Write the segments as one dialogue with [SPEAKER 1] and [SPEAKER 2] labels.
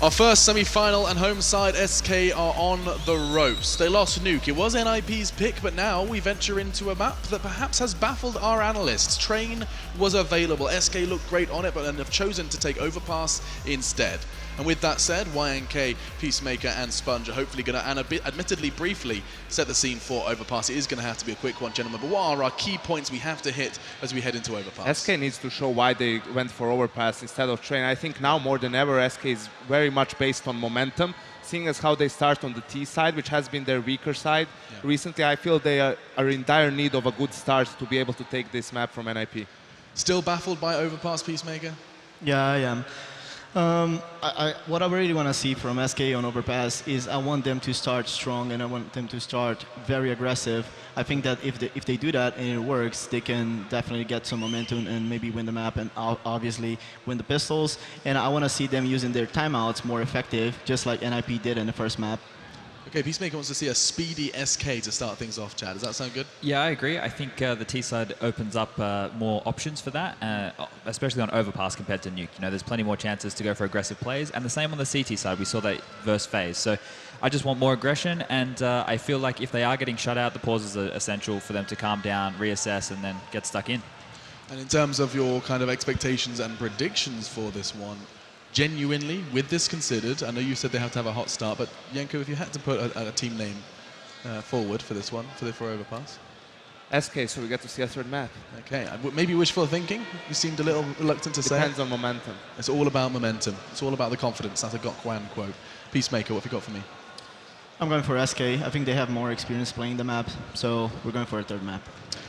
[SPEAKER 1] Our first semi-final and home side, SK, are on the ropes. They lost Nuke. It was NiP's pick, but now we venture into a map that perhaps has baffled our analysts. Train was available. SK looked great on it, but then have chosen to take Overpass instead. And with that said, YNK, Peacemaker, and Sponge are hopefully going to, and admittedly briefly, set the scene for Overpass. It is going to have to be a quick one, gentlemen. But what are our key points we have to hit as we head into Overpass?
[SPEAKER 2] SK needs to show why they went for Overpass instead of Train. I think now more than ever, SK is very much based on momentum. Seeing as how they start on the T side, which has been their weaker side recently, I feel they are in dire need of a good start to be able to take this map from NiP.
[SPEAKER 1] Still baffled by Overpass, Peacemaker?
[SPEAKER 3] Yeah, I am. What I really want to see from SK on Overpass is I want them to start strong and I want them to start very aggressive. I think that if they do that and it works, they can definitely get some momentum and maybe win the map and obviously win the pistols. And I want to see them using their timeouts more effective, just like NiP did in the first map.
[SPEAKER 1] Okay, Peacemaker wants to see a speedy SK to start things off, Chad. Does that sound good?
[SPEAKER 4] Yeah, I agree. I think the T side opens up more options for that, especially on Overpass compared to Nuke. You know, there's plenty more chances to go for aggressive plays, and the same on the CT side. We saw that versus FaZe. So I just want more aggression, and I feel like if they are getting shut out, the pauses are essential for them to calm down, reassess, and then get stuck in.
[SPEAKER 1] And in terms of your kind of expectations and predictions for this one, genuinely, with this considered, I know you said they have to have a hot start, but Yenko, if you had to put a team name forward for this one, for Overpass?
[SPEAKER 2] SK, so we get to see a third map.
[SPEAKER 1] Okay, maybe wishful thinking? You seemed a little reluctant to say.
[SPEAKER 2] Depends on momentum.
[SPEAKER 1] It's all about momentum. It's all about the confidence. That's a Gokwan quote. Peacemaker, what have you got for me?
[SPEAKER 3] I'm going for SK. I think they have more experience playing the map, so we're going for a third map.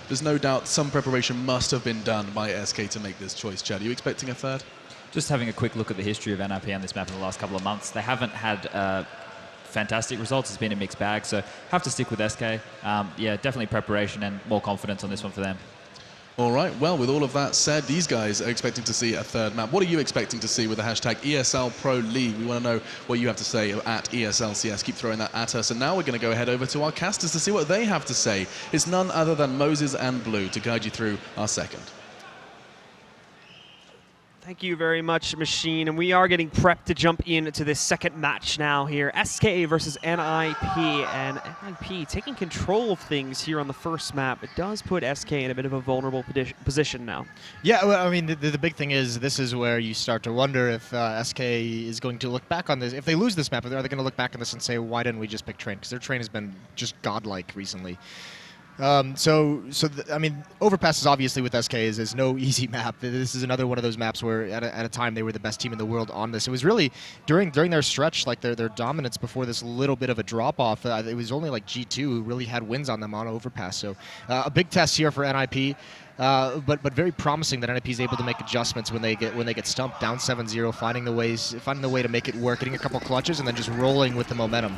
[SPEAKER 1] There's no doubt some preparation must have been done by SK to make this choice, Chad. Are you expecting a third?
[SPEAKER 4] Just having a quick look at the history of NiP on this map in the last couple of months, they haven't had fantastic results. It's been a mixed bag, so have to stick with SK. Yeah, definitely preparation and more confidence on this one for them.
[SPEAKER 1] All right, well, with all of that said, these guys are expecting to see a third map. What are you expecting to see with the hashtag ESL Pro League? We want to know what you have to say at ESLCS. Keep throwing that at us. And now we're going to go head over to our casters to see what they have to say. It's none other than Moses and Blue to guide you through our second.
[SPEAKER 5] Thank you very much, Machine. And we are getting prepped to jump into this second match now here. SK versus NiP. And NiP taking control of things here on the first map. It does put SK in a bit of a vulnerable position now.
[SPEAKER 6] Yeah, well, I mean, the big thing is this is where you start to wonder if SK is going to look back on this. If they lose this map, are they going to look back on this and say, why didn't we just pick Train? Because their Train has been just godlike recently. I mean, Overpass is obviously with SK is no easy map. This is another one of those maps where at a time they were the best team in the world on this. It was really during their stretch, like their dominance before this little bit of a drop off. It was only like G2 who really had wins on them on Overpass. So a big test here for NiP. But very promising that NiP is able to make adjustments when they get stumped down 7-0, finding the way to make it work, getting a couple clutches, and then just rolling with the momentum.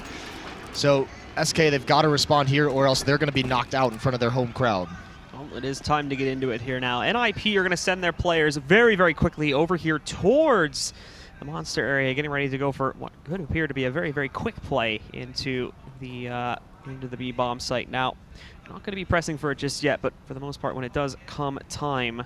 [SPEAKER 6] So SK, they've got to respond here, or else they're going to be knocked out in front of their home crowd.
[SPEAKER 5] Well, it is time to get into it here now. NiP are going to send their players very, very quickly over here towards the monster area, getting ready to go for what could appear to be a very, very quick play into the B-bomb site. Now, not going to be pressing for it just yet, but for the most part, when it does come time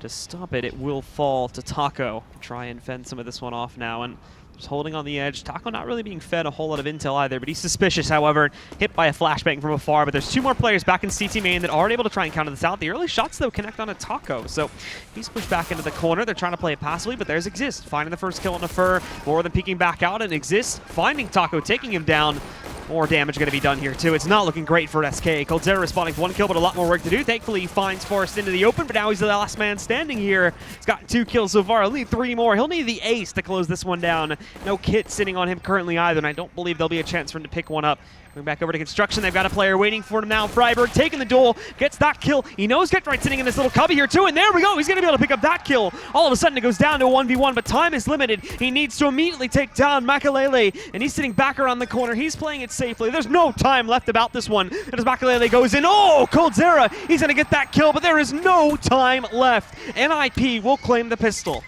[SPEAKER 5] to stop it, it will fall to Taco. Try and fend some of this one off now, and just holding on the edge. Taco not really being fed a whole lot of intel either, but he's suspicious, however, hit by a flashbang from afar. But there's two more players back in CT main that are able to try and counter this out. The early shots, though, connect on a Taco. So he's pushed back into the corner. They're trying to play it passively, but there's Exist finding the first kill on a Fur. More than peeking back out, and Exist finding Taco, taking him down. More damage going to be done here, too. It's not looking great for SK. Coldzera responding to one kill, but a lot more work to do. Thankfully, he finds Forrest into the open, but now he's the last man standing here. He's got 2 kills so far. He'll need 3 more. He'll need the ace to close this one down. No kit sitting on him currently either, and I don't believe there'll be a chance for him to pick one up. Going back over to construction, they've got a player waiting for him now. Freiberg taking the duel, gets that kill. He knows Get-Right sitting in this little cubby here too, and there we go. He's going to be able to pick up that kill. All of a sudden it goes down to a 1v1, but time is limited. He needs to immediately take down Makalele, and he's sitting back around the corner. He's playing it safely. There's no time left about this one. And as Makalele goes in, oh, Coldzera, he's going to get that kill, but there is no time left. NiP will claim the pistol.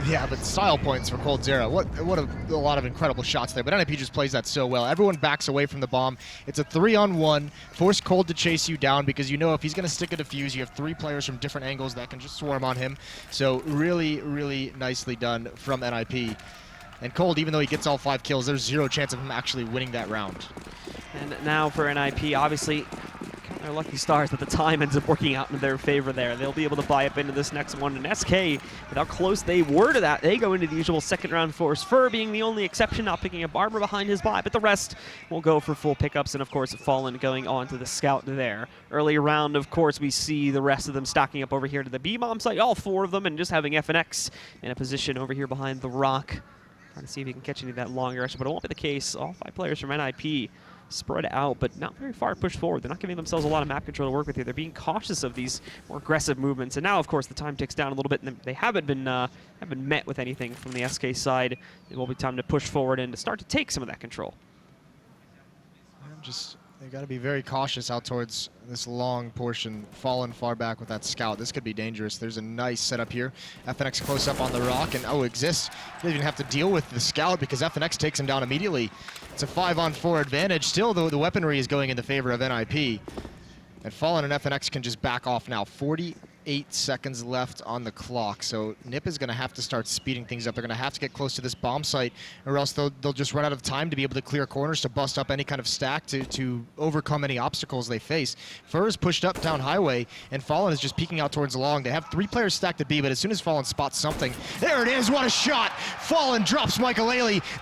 [SPEAKER 6] Yeah, but style points for Coldzera. What a lot of incredible shots there. But NiP just plays that so well. Everyone backs away from the bomb. It's a 3-on-1. Force Cold to chase you down because you know if he's going to stick a defuse, you have 3 players from different angles that can just swarm on him. So really, really nicely done from NiP. And Cold, even though he gets all 5 kills, there's 0 chance of him actually winning that round.
[SPEAKER 5] And now for NiP, obviously, count their lucky stars that the time ends up working out in their favor there. They'll be able to buy up into this next one. And SK, with how close they were to that, they go into the usual second round force. Fur being the only exception, not picking up Armor behind his buy, but the rest will go for full pickups. And of course, Fallen going on to the scout there. Early round, of course, we see the rest of them stacking up over here to the B-bomb site, all 4 of them, and just having FNX in a position over here behind the rock. Trying to see if he can catch any of that long aggression, but it won't be the case. All 5 players from NiP spread out, but not very far pushed forward. They're not giving themselves a lot of map control to work with here. They're being cautious of these more aggressive movements. And now, of course, the time ticks down a little bit, and they haven't been met with anything from the SK side. It will be time to push forward and to start to take some of that control.
[SPEAKER 6] They got to be very cautious out towards this long portion. Fallen far back with that scout. This could be dangerous. There's a nice setup here. FNX close up on the rock, and exists. They didn't even have to deal with the scout because FNX takes him down immediately. It's a 5-on-4 advantage. Still, though, the weaponry is going in the favor of NiP. And Fallen and FNX can just back off now. 48 seconds left on the clock. So NiP is going to have to start speeding things up. They're going to have to get close to this bomb site, or else they'll just run out of time to be able to clear corners, to bust up any kind of stack, to overcome any obstacles they face. Fur is pushed up down highway, and Fallen is just peeking out towards long. They have 3 players stacked at B, but as soon as Fallen spots something, there it is, what a shot! Fallen drops Michael.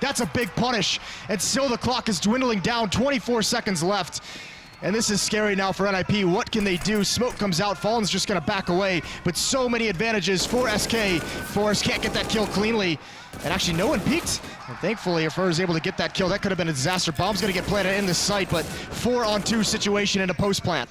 [SPEAKER 6] That's a big punish, and still the clock is dwindling down, 24 seconds left. And this is scary now for NiP. What can they do? Smoke comes out. Fallen's just going to back away. But so many advantages for SK. Forrest can't get that kill cleanly. And actually, no one peeked. And thankfully, if Fur is able to get that kill, that could have been a disaster. Bomb's going to get planted in the site, but 4-on-2 situation in a post plant.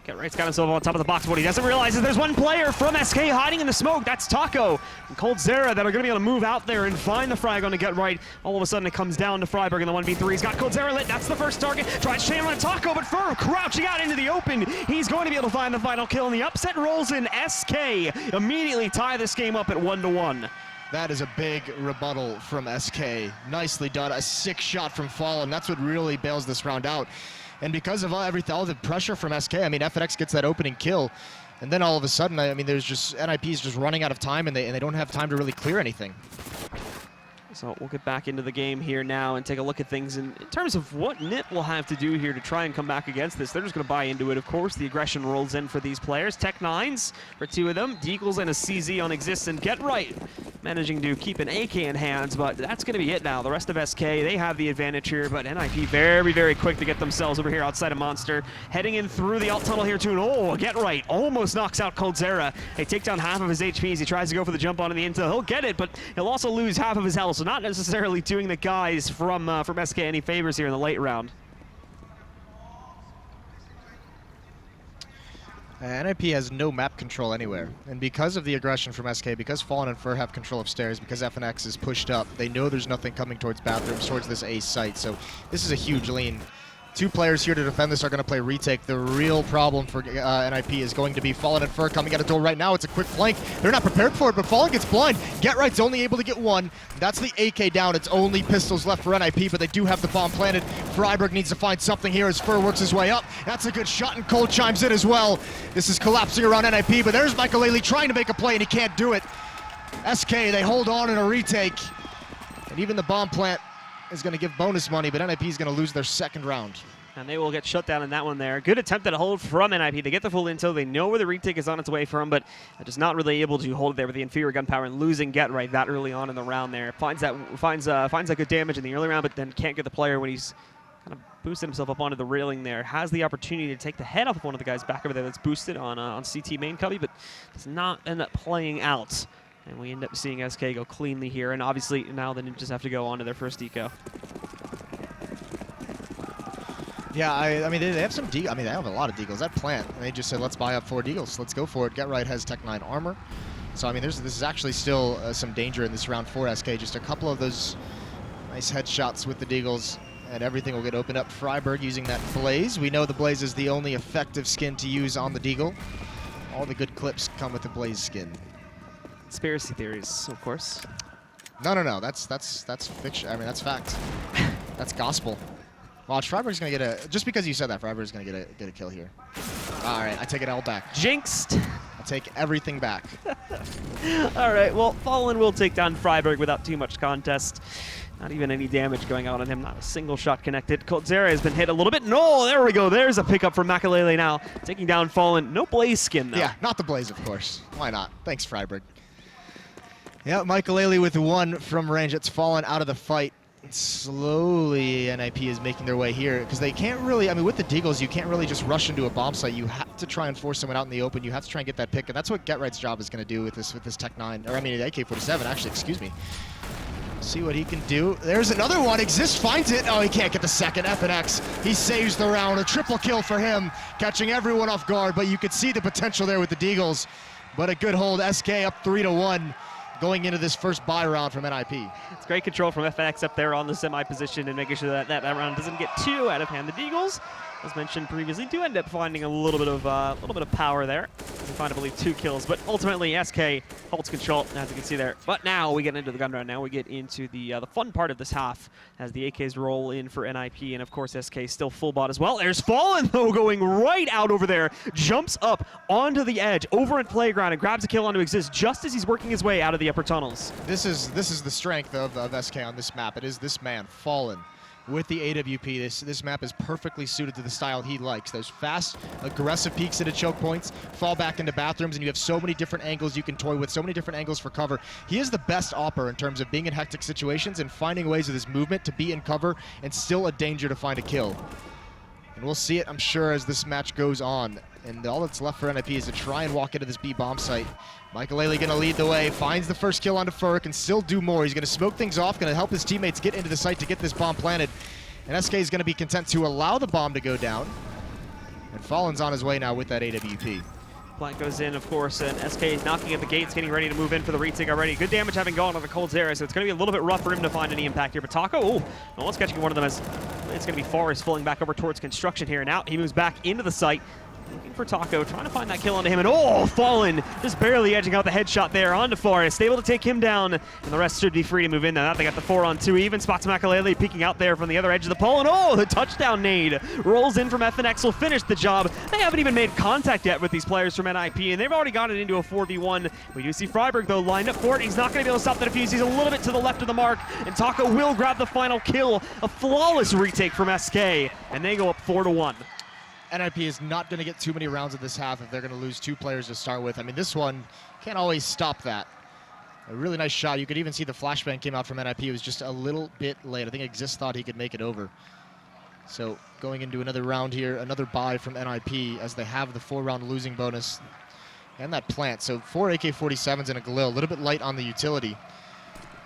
[SPEAKER 5] Get right's got himself on top of the box. What he doesn't realize is there's one player from SK hiding in the smoke. That's Taco and coldzera that are going to be able to move out there and find the frag on to Get Right. All of a sudden, it comes down to Freiburg in the 1v3. He's got coldzera lit. That's the first target. Tries to chain on Taco, but Fur crouching out into the open. He's going to be able to find the final kill, and the upset rolls in. SK immediately tie this game up at 1-1.
[SPEAKER 6] That is a big rebuttal from SK. Nicely done. A 6 shot from Fallen. That's what really bails this round out. And because of all the pressure from SK, I mean, FNX gets that opening kill, and then all of a sudden, I mean, there's just NiP is just running out of time, and they don't have time to really clear anything.
[SPEAKER 5] So we'll get back into the game here now and take a look at things in terms of what NiP will have to do here to try and come back against this. They're just going to buy into it, of course. The aggression rolls in for these players. Tech 9s for 2 of them. Deagles and a CZ on Exist, and Get Right managing to keep an AK in hands, but that's going to be it now. The rest of SK, they have the advantage here, but NiP very, very quick to get themselves over here outside of Monster. Heading in through the alt tunnel here too, and Get Right almost knocks out coldzera. They take down half of his HP as he tries to go for the jump onto the intel. He'll get it, but he'll also lose half of his health, so not necessarily doing the guys from SK any favors here in the late round.
[SPEAKER 6] NiP has no map control anywhere, and because of the aggression from SK, because Fallen and Fur have control of stairs, because FNX is pushed up, they know there's nothing coming towards bathrooms, towards this A site, so this is a huge lean. 2 players here to defend this are going to play retake. The real problem for NiP is going to be Fallen and Fur coming at a door right now. It's a quick flank. They're not prepared for it, but Fallen gets blind. Get Right's only able to get 1. That's the AK down. It's only pistols left for NiP, but they do have the bomb planted. Freiburg needs to find something here as Fur works his way up. That's a good shot, and Cole chimes in as well. This is collapsing around NiP, but there's Michael trying to make a play, and he can't do it. SK, they hold on in a retake. And even the bomb plant is going to give bonus money, but NiP is going to lose their second round.
[SPEAKER 5] And they will get shut down in that one there. Good attempt at a hold from NiP. They get the full intel. They know where the retake is on its way from, but just not really able to hold it there with the inferior gunpowder and losing Get Right that early on in the round there. Finds that good damage in the early round, but then can't get the player when he's kind of boosted himself up onto the railing there. Has the opportunity to take the head off of one of the guys back over there that's boosted on CT main cubby, but does not end up playing out. And we end up seeing SK go cleanly here, and obviously now the Ninjas have to go on to their first eco.
[SPEAKER 6] Yeah, I mean, they have some Deagles. I mean, they have a lot of Deagles. That plant, they just said, let's buy up 4 Deagles. Let's go for it. Get Right has Tech 9 armor. So, I mean, this is actually still some danger in this round for SK. Just a couple of those nice headshots with the Deagles, and everything will get opened up. Freiburg using that Blaze. We know the Blaze is the only effective skin to use on the Deagle. All the good clips come with the Blaze skin.
[SPEAKER 5] Conspiracy theories, of course.
[SPEAKER 6] No. That's fiction. I mean, that's fact. That's gospel. Watch, Freiburg's gonna get a. Just because you said that, Freiburg's gonna get a kill here. All right, I take it all back.
[SPEAKER 5] Jinxed.
[SPEAKER 6] I take everything back.
[SPEAKER 5] All right, well, Fallen will take down Freiburg without too much contest. Not even any damage going on him, not a single shot connected. Coldzera has been hit a little bit. No, there we go. There's a pickup from Makalele now. Taking down Fallen. No Blaze skin, though.
[SPEAKER 6] Yeah, not the Blaze, of course. Why not? Thanks, Freiburg. Yeah, Makalele with 1 from range. It's Fallen out of the fight. Slowly, NiP is making their way here because they can't really, I mean, with the Deagles, you can't really just rush into a bomb site. You have to try and force someone out in the open. You have to try and get that pick, and that's what Get Right's job is going to do with this Tech 9, or I mean, AK-47, actually, excuse me. See what he can do. There's another one. Exist finds it. Oh, he can't get the second. FNX. He saves the round. A triple kill for him, catching everyone off guard. But you could see the potential there with the Deagles. But a good hold. SK up 3-1 going into this first buy round from NiP.
[SPEAKER 5] It's great control from FNX up there on the semi position and making sure that that round doesn't get too out of hand. The Deagles, as mentioned previously, do end up finding a little bit of power there. They find, I believe, 2 kills, but ultimately SK holds control, as you can see there. But now we get into the gun round. Now we get into the fun part of this half as the AKs roll in for NiP, and of course SK still full bot as well. There's Fallen though, going right out over there, jumps up onto the edge over at playground and grabs a kill onto Exist just as he's working his way out of the upper tunnels.
[SPEAKER 6] This is the strength of SK on this map. It is this man, Fallen. With the AWP, this map is perfectly suited to the style he likes. Those fast, aggressive peeks into choke points, fall back into bathrooms, and you have so many different angles you can toy with, so many different angles for cover. He is the best opper in terms of being in hectic situations and finding ways with his movement to be in cover and still a danger to find a kill. And we'll see it, I'm sure, as this match goes on. And all that's left for NiP is to try and walk into this B bomb site. Makalele gonna lead the way, finds the first kill onto Fur, can still do more. He's gonna smoke things off, gonna help his teammates get into the site to get this bomb planted. And SK is gonna be content to allow the bomb to go down. And Fallen's on his way now with that AWP.
[SPEAKER 5] Plant goes in, of course, and SK is knocking at the gates, getting ready to move in for the retake already. Good damage having gone on the Coldzera, so it's going to be a little bit rough for him to find any impact here. But Taco, oh, no one's catching one of them as it's going to be Forrest pulling back over towards construction here. And out, he moves back into the site. Looking for Taco, trying to find that kill onto him, and oh, Fallen just barely edging out the headshot there onto Forrest, able to take him down, and the rest should be free to move in now. They got the 4-on-2 even, spots Makalele peeking out there from the other edge of the pole, and oh, the touchdown nade rolls in from FNX, will finish the job. They haven't even made contact yet with these players from NiP, and they've already got it into a 4v1. We do see Freiburg, though, lined up for it. He's not going to be able to stop the defuse. He's a little bit to the left of the mark, and Taco will grab the final kill. A flawless retake from SK, and they go up 4-1.
[SPEAKER 6] NiP is not going to get too many rounds of this half if they're going to lose 2 players to start with. I mean, this one can't always stop that. A really nice shot. You could even see the flashbang came out from NiP. It was just a little bit late. I think Exist thought he could make it over. So going into another round here, another buy from NiP as they have the 4-round losing bonus and that plant. So 4 AK-47s and a Galil, a little bit light on the utility.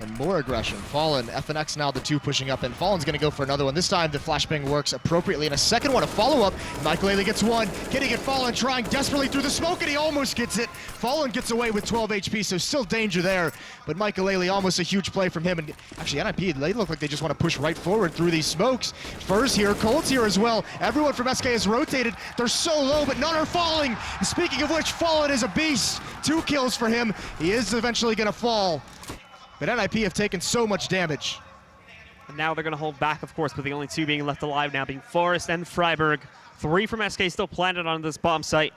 [SPEAKER 6] And more aggression. Fallen, FNX now the 2 pushing up, and Fallen's gonna go for another one. This time the flashbang works appropriately, and a second one, a follow-up. Makalele gets one, getting it Fallen, trying desperately through the smoke, and he almost gets it. Fallen gets away with 12 HP, so still danger there. But Makalele, almost a huge play from him, and actually NiP, they look like they just want to push right forward through these smokes. Fur's here, Cold's here as well. Everyone from SK has rotated. They're so low, but none are falling. Speaking of which, Fallen is a beast. 2 kills for him. He is eventually gonna fall. But NiP have taken so much damage.
[SPEAKER 5] And now they're going to hold back, of course, with the only 2 being left alive now being Forrest and Freiburg. 3 from SK still planted on this bomb site.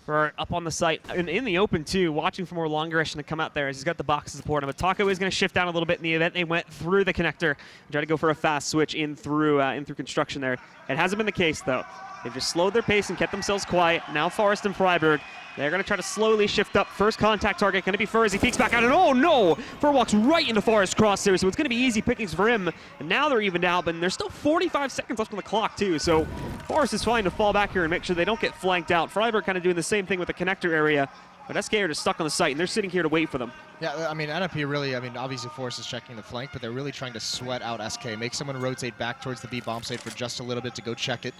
[SPEAKER 5] For up on the site, and in the open too, watching for more long aggression to come out there as he's got the box to support him. But Taco is going to shift down a little bit in the event. They went through the connector and tried to go for a fast switch in through construction there. It hasn't been the case though. They've just slowed their pace and kept themselves quiet. Now Forrest and Freiburg, they're going to try to slowly shift up. First contact target going to be Fur as he peeks back out, and oh no! Fur walks right into Forrest's crosshair, so it's going to be easy pickings for him. And now they're evened out, but there's still 45 seconds left on the clock too, so Forrest is fine to fall back here and make sure they don't get flanked out. Freiburg kind of doing the same thing with the connector area, but SK are just stuck on the site, and they're sitting here to wait for them.
[SPEAKER 6] Yeah, I mean, NiP really, obviously Forrest is checking the flank, but they're really trying to sweat out SK, make someone rotate back towards the B bomb site for just a little bit to go check it.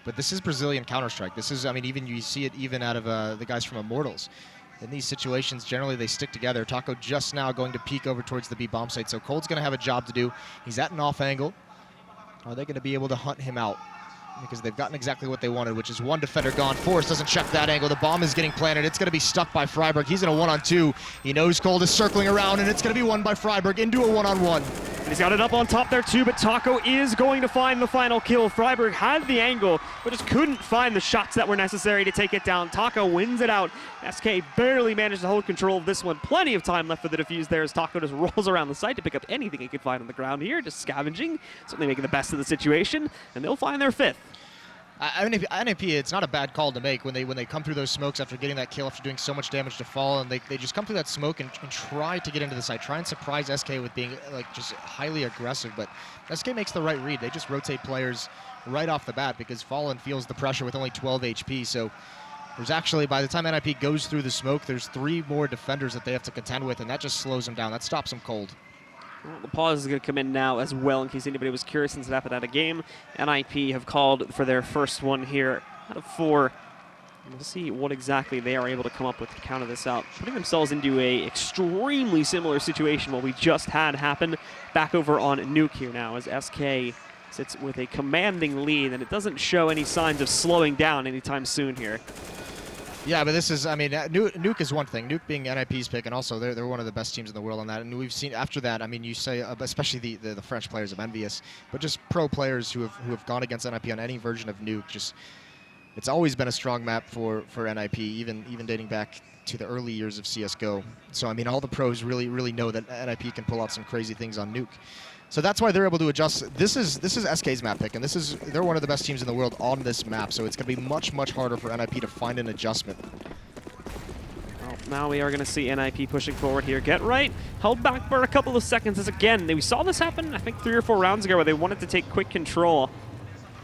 [SPEAKER 6] But this is Brazilian Counter-Strike. This is, even you see it even out of the guys from Immortals. In these situations, generally they stick together. Taco just now going to peek over towards the B bomb site, so Cold's going to have a job to do. He's at an off angle. Are they going to be able to hunt him out? Because they've gotten exactly what they wanted, which is 1 defender gone. Forrest doesn't check that angle. The bomb is getting planted. It's going to be stuck by Freiburg. He's in a 1-on-2. He knows Cold is circling around, and it's going to be won by Freiburg into a 1-on-1.
[SPEAKER 5] And he's got it up on top there too, but Taco is going to find the final kill. Freiburg had the angle, but just couldn't find the shots that were necessary to take it down. Taco wins it out. SK barely managed to hold control of this one. Plenty of time left for the defuse there as Taco just rolls around the site to pick up anything he could find on the ground here, just scavenging, certainly making the best of the situation, and they'll find their 5th.
[SPEAKER 6] NiP, it's not a bad call to make when they come through those smokes after getting that kill, after doing so much damage to Fall, and they just come through that smoke and try to get into the site, try and surprise SK with being like just highly aggressive. But SK makes the right read. They just rotate players right off the bat because Fallen feels the pressure with only 12 HP. So there's actually, by the time NiP goes through the smoke, there's 3 more defenders that they have to contend with, and that just slows them down. That stops them cold.
[SPEAKER 5] Well, the pause is going to come in now as well, in case anybody was curious, since it happened at a game. NiP have called for their first one here out of 4. We'll see what exactly they are able to come up with to counter this out, putting themselves into a extremely similar situation what we just had happen back over on Nuke here now, as SK sits with a commanding lead, and it doesn't show any signs of slowing down anytime soon here.
[SPEAKER 6] Yeah, but this is, I mean, Nuke is one thing. Nuke being NiP's pick, and also they're one of the best teams in the world on that. And we've seen after that, I mean, you say, especially the French players of Envious, but just pro players who have gone against NiP on any version of Nuke. Just, it's always been a strong map for NiP, even dating back to the early years of CS:GO. So I mean, all the pros really know that NiP can pull out some crazy things on Nuke. So that's why they're able to adjust. This is SK's map pick, and they're one of the best teams in the world on this map. So it's going to be much harder for NiP to find an adjustment.
[SPEAKER 5] Well, now we are going to see NiP pushing forward here. Get Right held back for a couple of seconds as again we saw this happen I think 3 or 4 rounds ago where they wanted to take quick control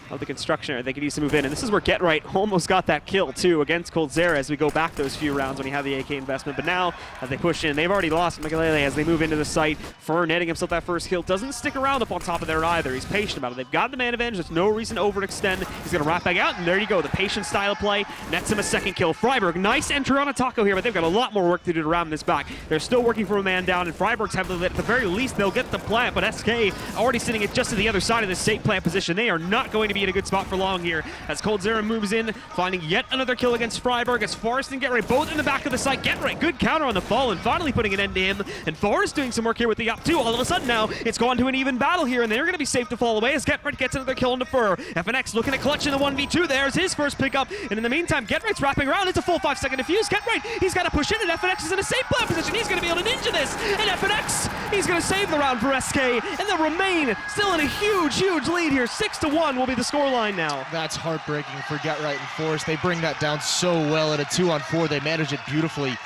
[SPEAKER 5] of the construction area. They could use to move in, and this is where Get Right almost got that kill too against Coldzera as we go back those few rounds when he had the AK investment. But now as they push in, they've already lost Magalele as they move into the site. Fur netting himself that first kill, doesn't stick around up on top of there either. He's patient about it. They've got the man advantage. There's no reason to overextend. He's gonna wrap back out, and there you go, the patient style of play nets him a second kill. Freiburg, nice entry on a Taco here, but they've got a lot more work to do to round this back. They're still working for a man down, and Freiburg's heavily lit. At the very least, they'll get the plant, but SK already sitting at just to the other side of the safe plant position. They are not going to be in a good spot for long here as Coldzera moves in, finding yet another kill against Freiburg as Forrest and Get Right both in the back of the site. Get Right, good counter on the fall and finally putting an end to him, and Forrest doing some work here with the up 2. All of a sudden now it's gone to an even battle here, and they're going to be safe to fall away as Get Right gets another kill into Fur. FNX looking at clutching the 1v2. There's his first pickup, and in the meantime Get Right's wrapping around. It's a full 5-second defuse. Get Right, he's got to push in, and FNX is in a safe plant position. He's going to be able to ninja this, and FNX, he's going to save the round for SK, and they'll remain still in a huge lead here. 6-1 will be the scoreline now.
[SPEAKER 6] That's heartbreaking for Get Right and Forrest. They bring that down so well at a 2-on-4. They manage it beautifully.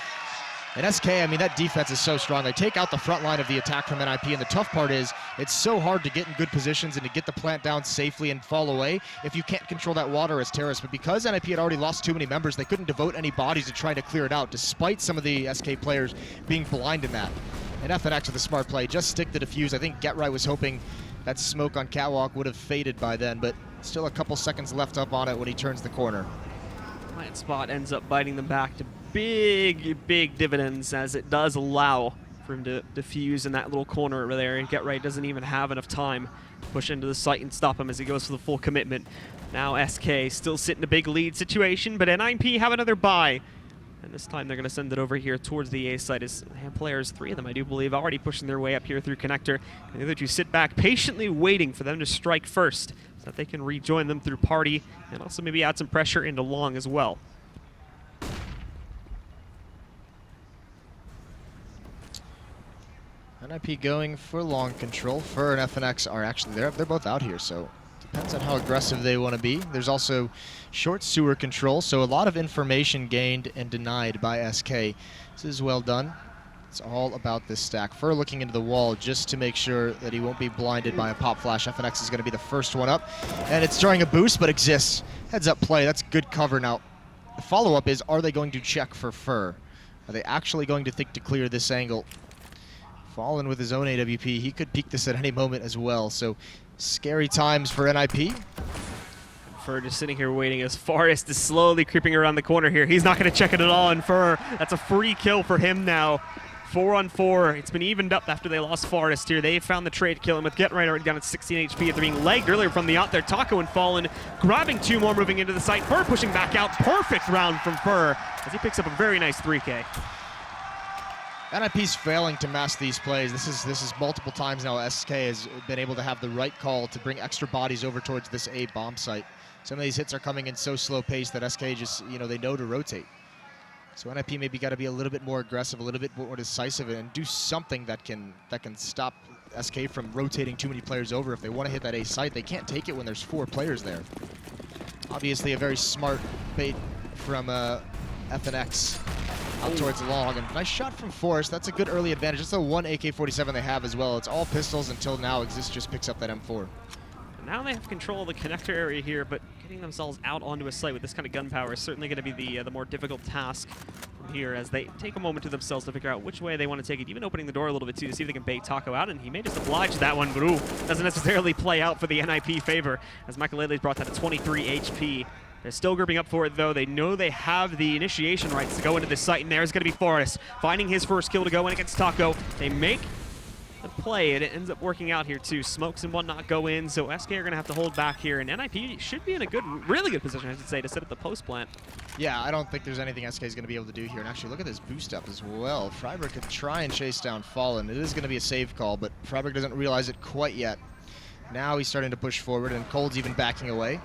[SPEAKER 6] And SK, I mean, that defense is so strong. They take out the front line of the attack from NiP, and the tough part is it's so hard to get in good positions and to get the plant down safely and fall away if you can't control that water as terrorists. But because NiP had already lost too many members, they couldn't devote any bodies to trying to clear it out, despite some of the SK players being blind in that. And FNX with a smart play, just stick the defuse. I think Get Right was hoping that smoke on Catwalk would have faded by then, but still a couple seconds left up on it when he turns the corner.
[SPEAKER 5] Plant spot ends up biting them back to big dividends, as it does allow for him to defuse in that little corner over there, and Get Right doesn't even have enough time to push into the site and stop him as he goes for the full commitment. Now SK still sit in a big lead situation, but NiP have another buy. And this time they're going to send it over here towards the A site as players, 3 of them I do believe, already pushing their way up here through connector. And the other 2 sit back patiently waiting for them to strike first so that they can rejoin them through party and also maybe add some pressure into long as well.
[SPEAKER 6] NiP going for long control. Fur and FNX are actually there. They're both out here, so depends on how aggressive they want to be. There's also short sewer control, so a lot of information gained and denied by SK. This is well done. It's all about this stack. Fur looking into the wall just to make sure that he won't be blinded by a pop flash. FNX is going to be the first one up, and it's throwing a boost, but exists. Heads up play. That's good cover. Now, the follow-up is, are they going to check for Fur? Are they actually going to think to clear this angle? Fallen with his own AWP. He could peek this at any moment as well, so scary times for NiP.
[SPEAKER 5] Fur just sitting here waiting as Forrest is slowly creeping around the corner here. He's not going to check it at all, and Fur, that's a free kill for him now. 4-on-4. It's been evened up after they lost Forrest here. They found the trade kill, and with Get Right already down at 16 HP after being legged earlier from the out there. Taco and Fallen grabbing 2 more moving into the site. Fur pushing back out. Perfect round from Fur as he picks up a very nice 3K.
[SPEAKER 6] NiP's failing to mask these plays. This is multiple times now SK has been able to have the right call to bring extra bodies over towards this A bomb site. Some of these hits are coming in so slow paced that SK just, they know to rotate. So NiP maybe got to be a little bit more aggressive, a little bit more decisive, and do something that can stop SK from rotating too many players over. If they want to hit that A site, they can't take it when there's 4 players there. Obviously a very smart bait from FNX out towards long, and nice shot from Forrest. That's a good early advantage. It's the one AK-47 they have as well. It's all pistols until now. Exist just picks up that M4.
[SPEAKER 5] Now they have control of the connector area here, but getting themselves out onto a site with this kind of gunpowder is certainly going to be the more difficult task from here, as they take a moment to themselves to figure out which way they want to take it, even opening the door a little bit too to see if they can bait Taco out, and he may just oblige that one, but ooh, doesn't necessarily play out for the NiP favor, as Makalele's brought that to 23 HP. They're still grouping up for it, though. They know they have the initiation rights to go into this site, and there's going to be Forrest finding his first kill to go in against Taco. They make the play, and it ends up working out here, too. Smokes and whatnot go in, so SK are going to have to hold back here, and NiP should be in a really good position, I should say, to set up the post plant.
[SPEAKER 6] Yeah, I don't think there's anything SK is going to be able to do here. And actually, look at this boost up as well. Freiburg could try and chase down Fallen. It is going to be a save call, but Freiburg doesn't realize it quite yet. Now he's starting to push forward, and Cold's even backing away.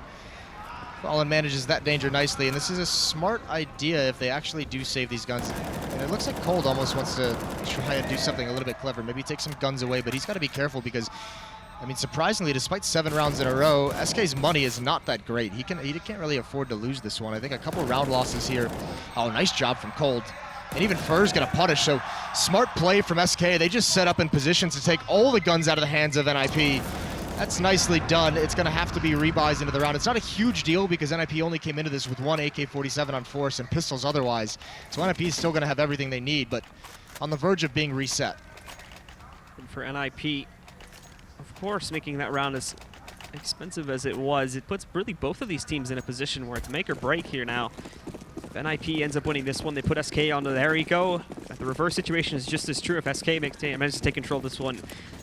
[SPEAKER 6] Fallen manages that danger nicely, and this is a smart idea if they actually do save these guns. And it looks like Cold almost wants to try and do something a little bit clever. Maybe take some guns away, but he's got to be careful because, I mean, surprisingly, despite 7 rounds in a row, SK's money is not that great. He can't really afford to lose this one. I think a couple round losses here. Oh, nice job from Cold. And even Fur's going to punish, so smart play from SK. They just set up in positions to take all the guns out of the hands of NiP. That's nicely done. It's going to have to be rebuys into the round. It's not a huge deal because NiP only came into this with 1 AK-47 on force and pistols otherwise. So NiP is still going to have everything they need, but on the verge of being reset.
[SPEAKER 5] And for NiP, of course, making that round as expensive as it was, it puts really both of these teams in a position where it's make or break here now. If NiP ends up winning this one, they put SK onto the Rico. The reverse situation is just as true. If SK manages to take control of this one,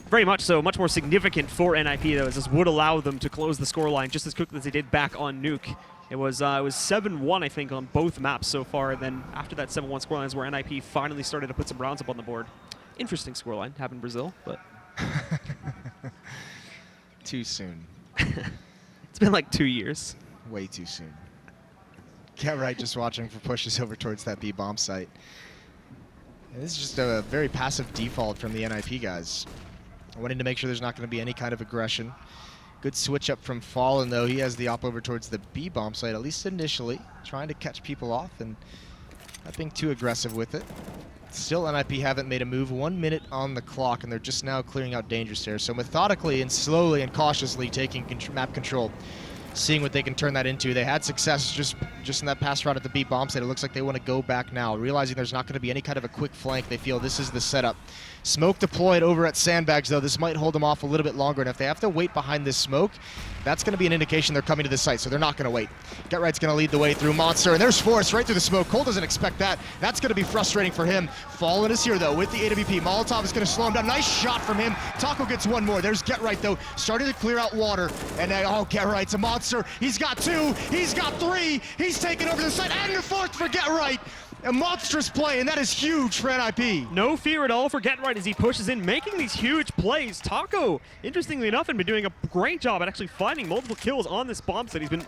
[SPEAKER 5] very much so, much more significant for NiP though, as this would allow them to close the scoreline just as quickly as they did back on Nuke. It was 7-1, I think, on both maps so far. And then after that 7-1 scoreline is where NiP finally started to put some rounds up on the board. Interesting scoreline, happened in Brazil, but
[SPEAKER 6] Too soon.
[SPEAKER 5] it's been like 2 years.
[SPEAKER 6] Way too soon. Get right, just watching for pushes over towards that B bomb site. And this is just a very passive default from the NiP guys. Wanting to make sure there's not going to be any kind of aggression. Good switch up from Fallen, though. He has the op over towards the B bomb site, at least initially, trying to catch people off and not being too aggressive with it. Still, NiP haven't made a move. 1 minute on the clock, and they're just now clearing out danger stairs. So methodically and slowly and cautiously taking map control, seeing what they can turn that into. They had success just in that pass route at the B bomb site. It looks like they want to go back now, realizing there's not going to be any kind of a quick flank. They feel this is the setup. Smoke deployed over at Sandbags, though. This might hold them off a little bit longer, and if they have to wait behind this smoke, that's going to be an indication they're coming to the site, so they're not going to wait. Get Right's going to lead the way through Monster, and there's Forrest right through the smoke. Cole doesn't expect that. That's going to be frustrating for him. Fallen is here, though, with the AWP. Molotov is going to slow him down. Nice shot from him. Taco gets one more. There's Get Right, though, starting to clear out water. And Get Right's a monster. He's got 2. He's got 3. He's taking over the site, and the 4th for Get Right. A monstrous play, and that is huge for NiP.
[SPEAKER 5] No fear at all for Get Right as he pushes in, making these huge plays. Taco, interestingly enough, has been doing a great job at actually finding multiple kills on this bomb site. He's been,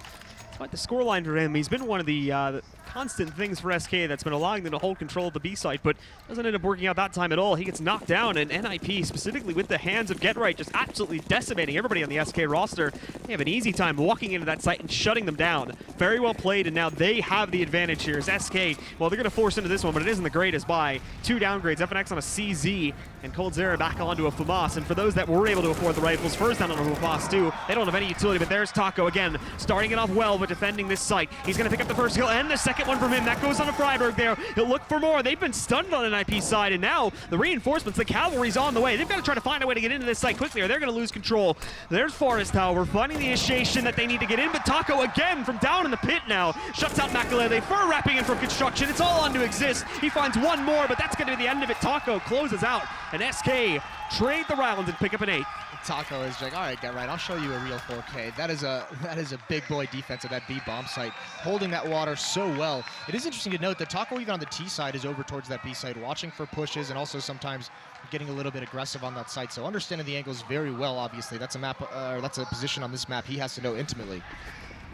[SPEAKER 5] despite the scoreline for him, he's been one of the constant things for SK that's been allowing them to hold control of the B site, but doesn't end up working out that time at all. He gets knocked down, and NiP, specifically with the hands of Get Right, just absolutely decimating everybody on the SK roster. They have an easy time walking into that site and shutting them down. Very well played, and now they have the advantage here as SK, well, they're going to force into this one, but it isn't the greatest buy. 2 downgrades, FNX on a CZ, and Cold Zera back onto a FAMAS. And for those that were able to afford the rifles, first down on a FAMAS too. They don't have any utility, but there's Taco again, starting it off well, but defending this site. He's going to pick up the first kill and the second one from him. That goes on to Freiburg there. He'll look for more. They've been stunned on the NiP side, and now the reinforcements, the cavalry's on the way. They've got to try to find a way to get into this site quickly, or they're going to lose control. There's Forrest, however, finding the initiation that they need to get in, but Taco again from down in the pit now shuts out Makalele. Fur wrapping in from construction. It's all on to exist. He finds one more, but that's going to be the end of it. Taco closes out, and SK trade the rounds and pick up an 8th.
[SPEAKER 6] Taco is like, all right, get right. I'll show you a real 4K. That is a big boy defense at that B bomb site, holding that water so well. It is interesting to note that Taco, even on the T side, is over towards that B side, watching for pushes and also sometimes getting a little bit aggressive on that site. So understanding the angles very well. Obviously, that's a map, that's a position on this map he has to know intimately.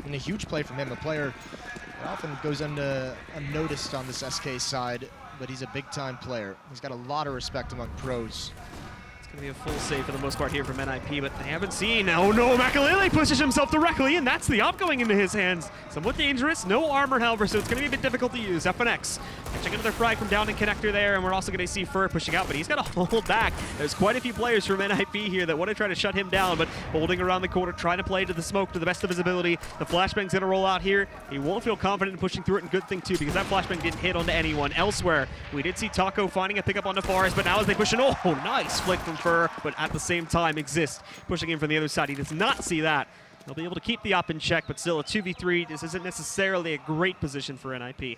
[SPEAKER 6] And a huge play from him, a player that often goes unnoticed on this SK side, but he's a big-time player. He's got a lot of respect among pros.
[SPEAKER 5] It's going to be a full save for the most part here from NiP, but they haven't seen. Oh no, Makalele pushes himself directly, and that's the op going into his hands. Somewhat dangerous, no armor, however, so it's going to be a bit difficult to use. FNX catching another frag from down in connector there, and we're also going to see Fur pushing out, but he's got to hold back. There's quite a few players from NiP here that want to try to shut him down, but holding around the corner, trying to play to the smoke to the best of his ability. The flashbang's going to roll out here. He won't feel confident in pushing through it, and good thing too, because that flashbang didn't hit onto anyone. Elsewhere, we did see Taco finding a pickup onto Forest, but now as they push in, oh, nice flick from Fur, but at the same time, Exist pushing in from the other side. He does not see that. They'll be able to keep the op in check, but still a 2v3. This isn't necessarily a great position for NiP.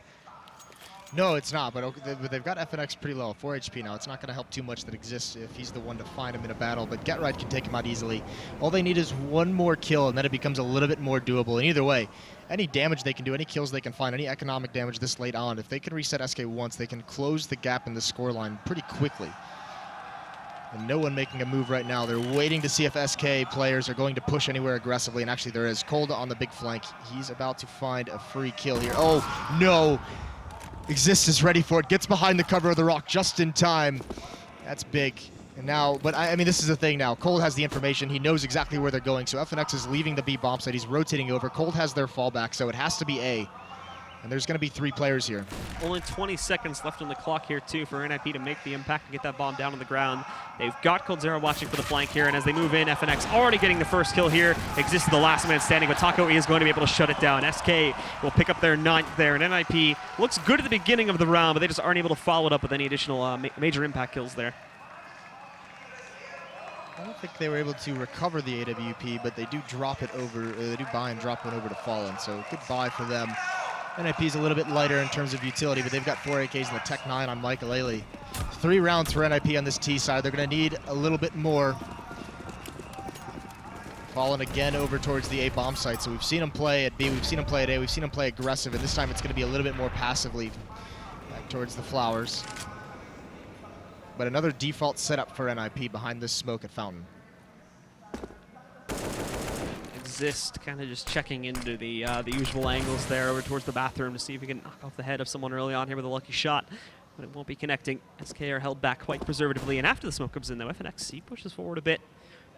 [SPEAKER 6] No, it's not, but they've got FNX pretty low, 4 HP now. It's not going to help too much that Exists if he's the one to find him in a battle, but Get Right can take him out easily. All they need is one more kill, and then it becomes a little bit more doable. And either way, any damage they can do, any kills they can find, any economic damage this late on, if they can reset SK once, they can close the gap in the scoreline pretty quickly. And no one making a move right now. They're waiting to see if SK players are going to push anywhere aggressively, and actually there is. Cold on the big flank. He's about to find a free kill here. Oh, no! Exist is ready for it. Gets behind the cover of the rock just in time. That's big. And now, but I mean, this is the thing now. Cold has the information. He knows exactly where they're going. So FNX is leaving the B bomb site. He's rotating over. Cold has their fallback, so it has to be A. And there's going to be 3 players here.
[SPEAKER 5] Only 20 seconds left on the clock here, too, for NiP to make the impact and get that bomb down on the ground. They've got coldzera watching for the flank here, and as they move in, FNX already getting the first kill here. Exists the last man standing, but Taco is going to be able to shut it down. SK will pick up their 9th there, and NiP looks good at the beginning of the round, but they just aren't able to follow it up with any additional major impact kills there.
[SPEAKER 6] I don't think they were able to recover the AWP, but they do drop it over. They do buy and drop one over to Fallen, so good buy for them. NiP is a little bit lighter in terms of utility, but they've got 4 AKs and the Tech 9 on Makalele. 3 rounds for NiP on this T side. They're going to need a little bit more. Fallen again over towards the A bomb site. So we've seen him play at B, we've seen him play at A, we've seen him play aggressive, and this time it's going to be a little bit more passively back towards the flowers. But another default setup for NiP behind this smoke at Fountain.
[SPEAKER 5] Exist kind of just checking into the usual angles there over towards the bathroom to see if he can knock off the head of someone early on here with a lucky shot, but it won't be connecting. SK are held back quite preservatively, and after the smoke comes in though, FNX pushes forward a bit.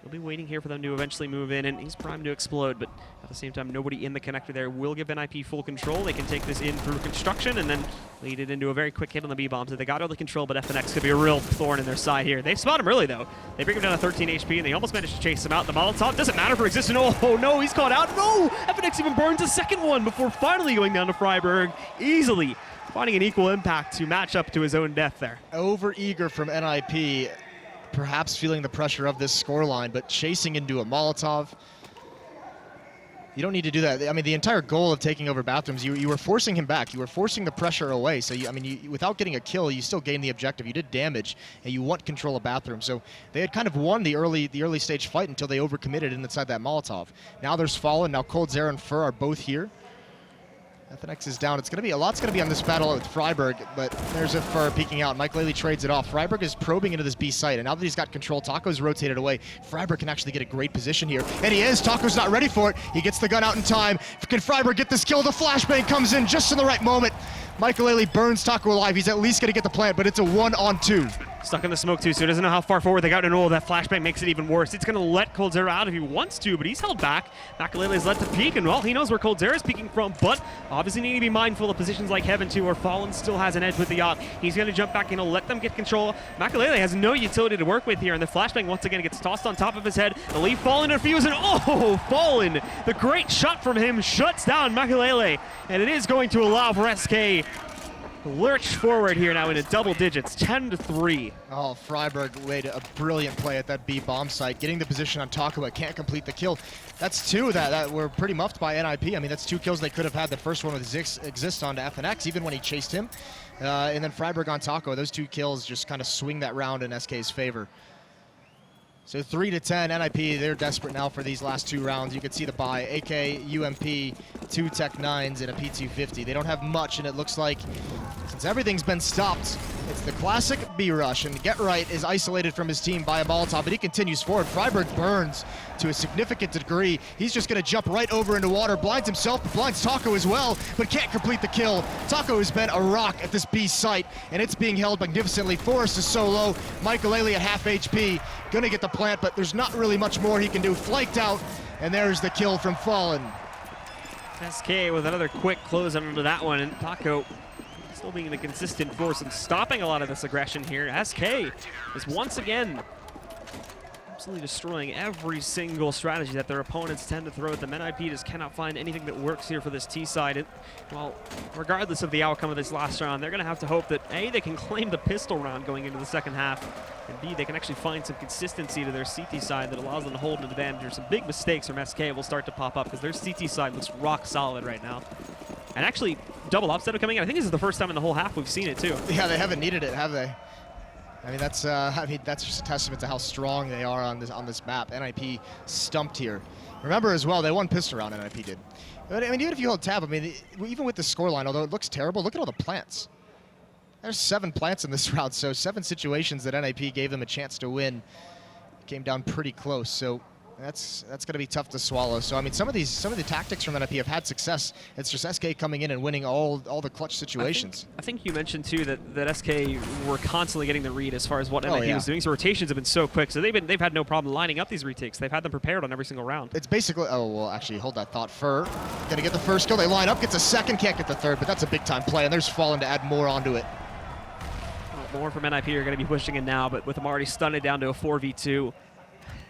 [SPEAKER 5] We'll be waiting here for them to eventually move in, and he's primed to explode, but at the same time, nobody in the connector there will give NiP full control. They can take this in through construction and then lead it into a very quick hit on the B-bombs. They got all the control, but FNX could be a real thorn in their side here. They spot him early, though. They bring him down to 13 HP, and they almost managed to chase him out. The Molotov doesn't matter for Existence. Oh, no, he's caught out. No! FNX even burns a second one before finally going down to Freiburg easily, finding an equal impact to match up to his own death there.
[SPEAKER 6] Over-eager from NiP. Perhaps feeling the pressure of this scoreline, but chasing into a Molotov. You don't need to do that. I mean, the entire goal of taking over bathrooms, you were forcing him back. You were forcing the pressure away. So, without getting a kill, you still gained the objective. You did damage, and you want control of bathrooms. So they had kind of won the early stage fight until they overcommitted inside that Molotov. Now there's Fallen. Now coldzera and Fur are both here. FNX is down. It's going to be a lot's going to be on this battle with Freiburg, but there's a Fur peeking out. Makalele trades it off. Freiburg is probing into this B site, and now that he's got control, Taco's rotated away. Freiburg can actually get a great position here, and he is. Taco's not ready for it. He gets the gun out in time. Can Freiburg get this kill? The flashbang comes in just in the right moment. Makalele burns Taco alive. He's at least going to get the plant, but it's a 1-on-2.
[SPEAKER 5] Stuck in the smoke too, so he doesn't know how far forward they got. And oh, that flashbang makes it even worse. It's going to let coldzera out if he wants to, but he's held back. Makalele is led to peek, and well, he knows where coldzera is peeking from, but obviously need to be mindful of positions like Heaven too, where Fallen still has an edge with the op. He's going to jump back in and let them get control. Makalele has no utility to work with here, and the flashbang once again gets tossed on top of his head. The leave Fallen to fuse, and oh, Fallen! The great shot from him shuts down Makalele, and it is going to allow for SK lurch forward here now into double digits, 10-3.
[SPEAKER 6] Oh, Freiburg made a brilliant play at that B bomb site, getting the position on Taco, but can't complete the kill. That's 2 that were pretty muffed by NiP. I mean, that's 2 kills they could have had. The first one with Exist onto FNX, even when he chased him. And then Freiburg on Taco. Those 2 kills just kind of swing that round in SK's favor. So 3-10, NiP, they're desperate now for these last 2 rounds. You can see the buy, AK, UMP, 2 Tech 9s, and a P250. They don't have much, and it looks like, since everything's been stopped, it's the classic B rush, and Get Right is isolated from his team by a Molotov, but he continues forward. Freiburg burns to a significant degree. He's just gonna jump right over into water, blinds himself, but blinds Taco as well, but can't complete the kill. Taco has been a rock at this B site, and it's being held magnificently. Forrest is so low. Michael Ailey at half HP, gonna get the plant, but there's not really much more he can do. Flaked out, and there's the kill from Fallen.
[SPEAKER 5] SK with another quick close under that one, and Taco still being the consistent force and stopping a lot of this aggression here. SK is once again absolutely destroying every single strategy that their opponents tend to throw at them. NiP just cannot find anything that works here for this T side. And, well, regardless of the outcome of this last round, they're going to have to hope that A, they can claim the pistol round going into the second half, and B, they can actually find some consistency to their CT side that allows them to hold an advantage. Or some big mistakes from SK will start to pop up because their CT side looks rock solid right now. And actually, double upset coming in. I think this is the first time in the whole half we've seen it too.
[SPEAKER 6] Yeah, they haven't needed it, have they? I mean, that's just a testament to how strong they are on this map. NiP stumped here. Remember as well, they won pistol round. NiP did. But I mean, even if you hold tab, I mean, even with the scoreline, although it looks terrible, look at all the plants. There's 7 plants in this round, so 7 situations that NiP gave them a chance to win. Came down pretty close, so that's going to be tough to swallow. So I mean, some of the tactics from NiP have had success. It's just SK coming in and winning all the clutch situations.
[SPEAKER 5] I think you mentioned too that SK were constantly getting the read as far as what NiP was doing. So rotations have been so quick. So they've had no problem lining up these retakes. They've had them prepared on every single round.
[SPEAKER 6] It's basically, oh well, actually hold that thought. Fur gonna get the first kill. They line up, gets a second, can't get the third, but that's a big time play. And there's Fallen to add more onto it.
[SPEAKER 5] Well, more from NiP are going to be pushing in now, but with them already stunted down to a 4v2.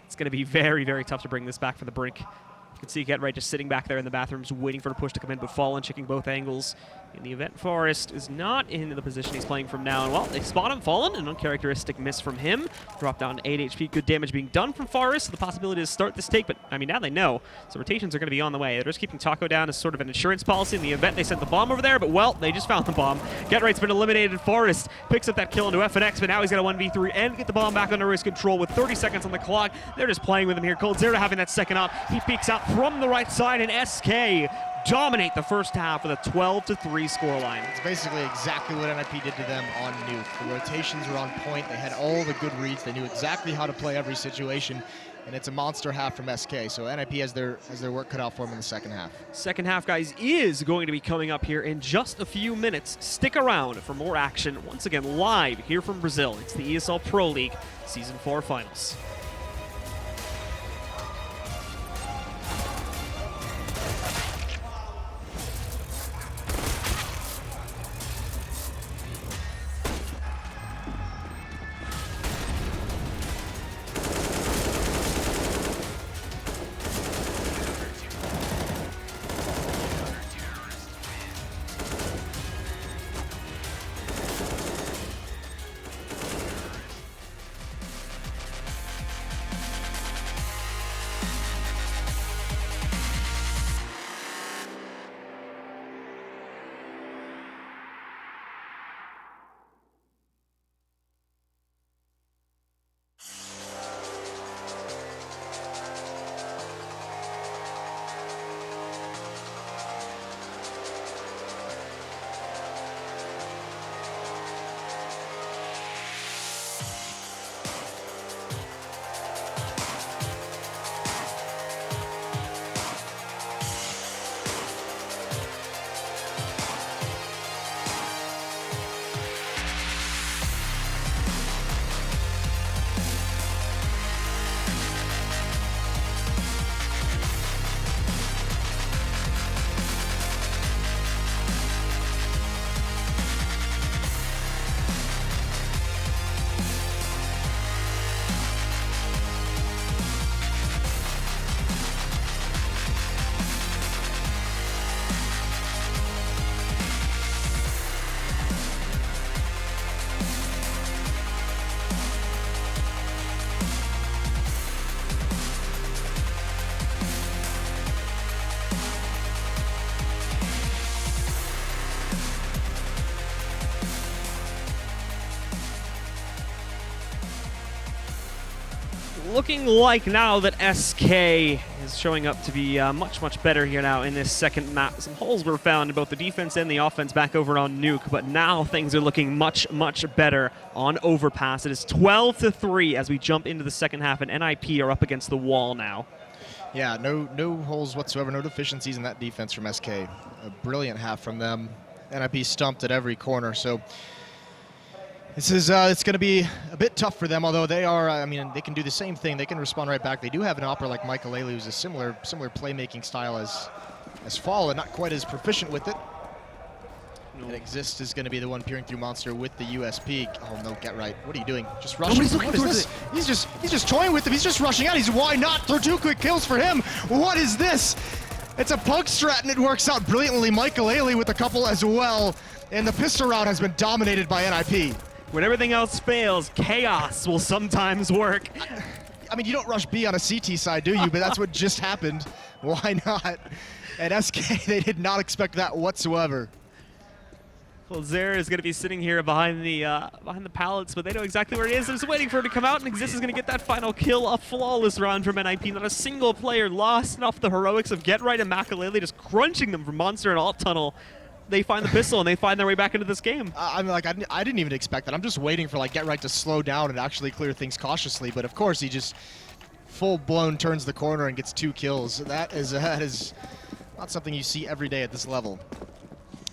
[SPEAKER 5] It's going to be very, very tough to bring this back for the brink. You can see Get Right just sitting back there in the bathrooms waiting for the push to come in, but Fallen checking both angles. In the event, Forrest is not in the position he's playing from now. And well, they spot him, Fallen, an uncharacteristic miss from him. Drop down to 8 HP, good damage being done from Forrest. So the possibility to start this take, but I mean, now they know. So rotations are going to be on the way. They're just keeping Taco down as sort of an insurance policy. In the event, they sent the bomb over there, but well, they just found the bomb. Get Right's been eliminated. Forrest picks up that kill into FNX, but now he's got a 1v3 and get the bomb back under his control with 30 seconds on the clock. They're just playing with him here. Cold Zero having that second up. He peeks out from the right side, and SK dominate the first half with a 12-3 scoreline.
[SPEAKER 6] It's basically exactly what NiP did to them on Nuke. The rotations were on point. They had all the good reads. They knew exactly how to play every situation, and it's a monster half from SK. So NiP has their work cut out for them in the second half.
[SPEAKER 5] Second half, guys, is going to be coming up here in just a few minutes. Stick around for more action. Once again, live here from Brazil. It's the ESL Pro League Season 4 Finals. looking like now that SK is showing up to be much, much better here now in this second map. Some holes were found in both the defense and the offense back over on Nuke, but now things are looking much, much better on Overpass. It is 12-3 as we jump into the second half, and NiP are up against the wall now.
[SPEAKER 6] Yeah, no holes whatsoever, no deficiencies in that defense from SK. A brilliant half from them. NiP stumped at every corner, so this is it's going to be a bit tough for them, although they are, I mean, they can do the same thing. They can respond right back. They do have an opera like Michael Ailey, who's a similar playmaking style as Fall, and not quite as proficient with it. And Exist is going to be the one peering through Monster with the USP. Oh no, get right. What are you doing? Just rushing. What is this? He's just toying with him. He's just rushing out. Why not? Throw 2 quick kills for him. What is this? It's a pug strat, and it works out brilliantly. Michael Ailey with a couple as well. And the pistol round has been dominated by NiP.
[SPEAKER 5] When everything else fails, chaos will sometimes work.
[SPEAKER 6] I mean, you don't rush B on a CT side, do you? But that's what just happened. Why not? And SK, they did not expect that whatsoever.
[SPEAKER 5] Well, Zare is going to be sitting here behind the pallets, but they know exactly where it is. They're just waiting for it to come out, and Exist is going to get that final kill. A flawless round from NiP. Not a single player lost, and off the heroics of Get Right and Makalele just crunching them from Monster and Alt Tunnel. They find the pistol and they find their way back into this game.
[SPEAKER 6] I mean, like, I didn't even expect that. I'm just waiting for like Get Right to slow down and actually clear things cautiously. But of course, he just full-blown turns the corner and gets 2 kills. That is not something you see every day at this level.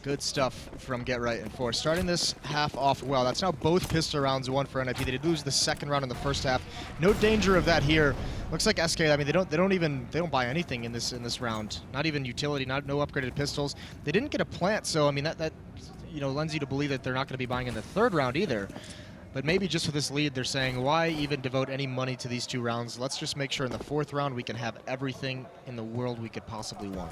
[SPEAKER 6] Good stuff from Get Right and Force. Starting this half off well. That's now both pistol rounds won for NiP. They did lose the second round in the first half. No danger of that here. Looks like SK. I mean, they don't buy anything in this round. Not even utility. No upgraded pistols. They didn't get a plant, so I mean that lends you to believe that they're not going to be buying in the third round either. But maybe just for this lead, they're saying, why even devote any money to these 2 rounds? Let's just make sure in the 4th round we can have everything in the world we could possibly want.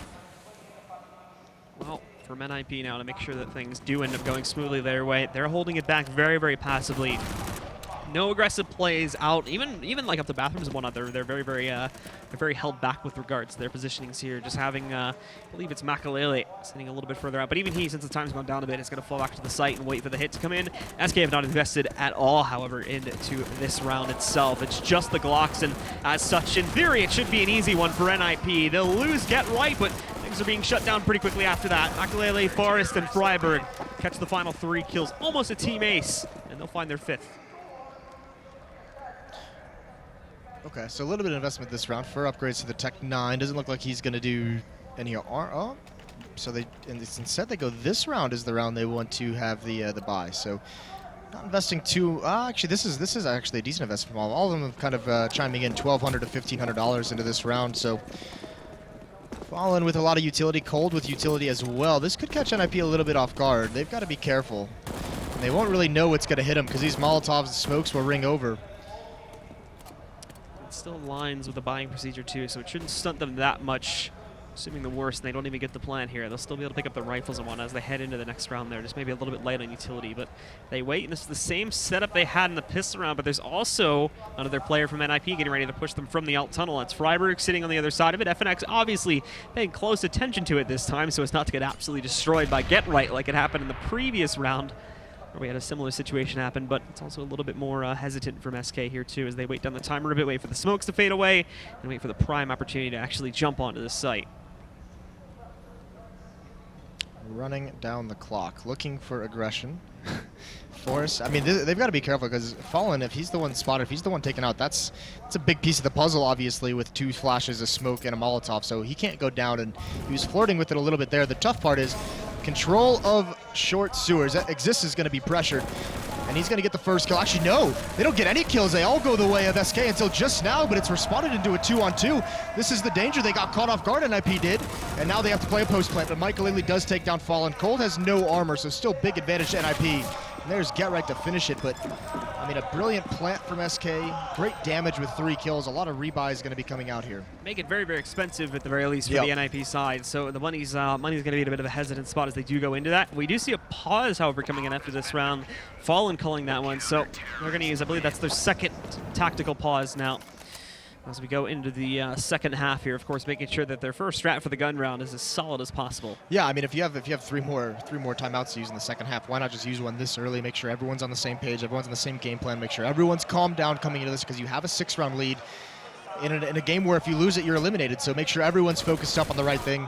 [SPEAKER 5] Well, from NiP now to make sure that things do end up going smoothly their way. They're holding it back very, very passively. No aggressive plays out, even like up the bathrooms and whatnot. They're very held back with regards to their positionings here. Just having, I believe it's Makalele sitting a little bit further out. But even he, since the time's gone down a bit, is going to fall back to the site and wait for the hit to come in. SK have not invested at all, however, into this round itself. It's just the Glocks, and as such, in theory, it should be an easy one for NiP. They'll lose Get Right, but things are being shut down pretty quickly after that. Makalele, Forrest, and Freiberg catch the final 3 kills. Almost a team ace, and they'll find their 5th.
[SPEAKER 6] Okay, so a little bit of investment this round for upgrades to the Tech 9. Doesn't look like he's going to do any so instead they go this round is the round they want to have the buy. So not investing too. Actually, this is actually a decent investment from all. All of them have kind of chiming in $1,200 to $1,500 into this round. So Fallen with a lot of utility, Cold with utility as well. This could catch NiP a little bit off guard. They've got to be careful. And they won't really know what's going to hit them because these Molotovs and smokes will ring over.
[SPEAKER 5] Still lines with the buying procedure too, so it shouldn't stunt them that much. Assuming the worst, and they don't even get the plant here. They'll still be able to pick up the rifles and whatnot as they head into the next round there. Just maybe a little bit light on utility, but they wait, and this is the same setup they had in the pistol round, but there's also another player from NiP getting ready to push them from the alt tunnel. It's Freiberg sitting on the other side of it. FNX obviously paying close attention to it this time so as not to get absolutely destroyed by Get Right like it happened in the previous round, where we had a similar situation happen, but it's also a little bit more hesitant from SK here too as they wait down the timer a bit, wait for the smokes to fade away, and wait for the prime opportunity to actually jump onto the site.
[SPEAKER 6] Running down the clock, looking for aggression. Force, I mean, they've got to be careful because Fallen, if he's the one spotted, if he's the one taken out, that's a big piece of the puzzle, obviously, with 2 flashes, a smoke, and a Molotov, so he can't go down, and he was flirting with it a little bit there. The tough part is control of short sewers. That Exist is going to be pressured, and he's going to get the first kill. Actually, no, they don't get any kills. They all go the way of SK until just now, but it's responded into a 2-on-2. This is the danger. They got caught off guard, and NiP did, and now they have to play a post plant, but Michael Ailey does take down Fallen. Cold has no armor, so still big advantage to NiP. And there's Get Right to finish it, but I mean, a brilliant plant from SK. Great damage with 3 kills. A lot of rebuy is going to be coming out here.
[SPEAKER 5] Make it very, very expensive at the very least for the NiP side. So the money's going to be in a bit of a hesitant spot as they do go into that. We do see a pause, however, coming in after this round. Fallen calling that one. So they're going to use, I believe that's their 2nd tactical pause now. as we go into the second half here, of course, making sure that their first strat for the gun round is as solid as possible.
[SPEAKER 6] Yeah, I mean, if you have three more timeouts to use in the second half, why not just use one this early? Make sure everyone's on the same page, everyone's on the same game plan. Make sure everyone's calmed down coming into this, because you have a 6-round lead in a game where if you lose it, you're eliminated. So make sure everyone's focused up on the right thing.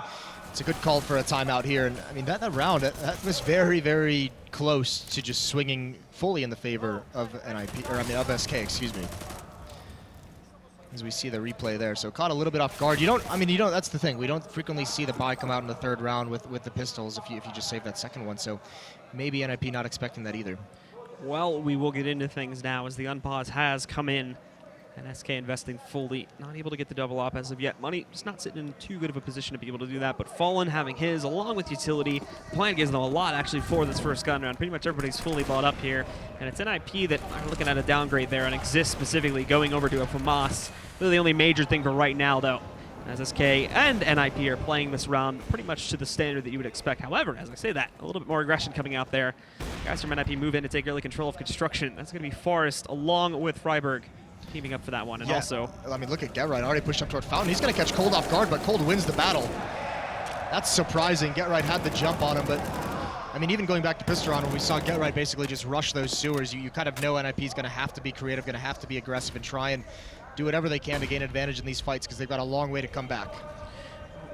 [SPEAKER 6] It's a good call for a timeout here, and I mean that round that was very, very close to just swinging fully in the favor of NiP, or I mean of SK, excuse me. As we see the replay there, so caught a little bit off guard. You don't. That's the thing. We don't frequently see the buy come out in the third round with the pistols if you just save that second one. So maybe NiP not expecting that either.
[SPEAKER 5] Well, we will get into things now as the unpause has come in, and SK investing fully, not able to get the double op as of yet. Money just not sitting in too good of a position to be able to do that, but Fallen having his along with utility. The plan gives them a lot actually for this first gun round. Pretty much everybody's fully bought up here, and it's NiP that are looking at a downgrade there, and Exist specifically going over to a FAMAS. Really the only major thing for right now though, as SK and NiP are playing this round pretty much to the standard that you would expect. However, as I say that, a little bit more aggression coming out there. Guys from NiP move in to take early control of construction. That's going to be Forrest along with Freiburg teaming up for that one. And also,
[SPEAKER 6] I mean, look at Get Right already pushed up toward Fountain. He's going to catch Cold off guard, but Cold wins the battle. That's surprising. Get Right had the jump on him, but I mean, even going back to pistol round, when we saw Get Right basically just rush those sewers, you kind of know NiP is going to have to be creative, going to have to be aggressive, and try and do whatever they can to gain advantage in these fights, because they've got a long way to come back.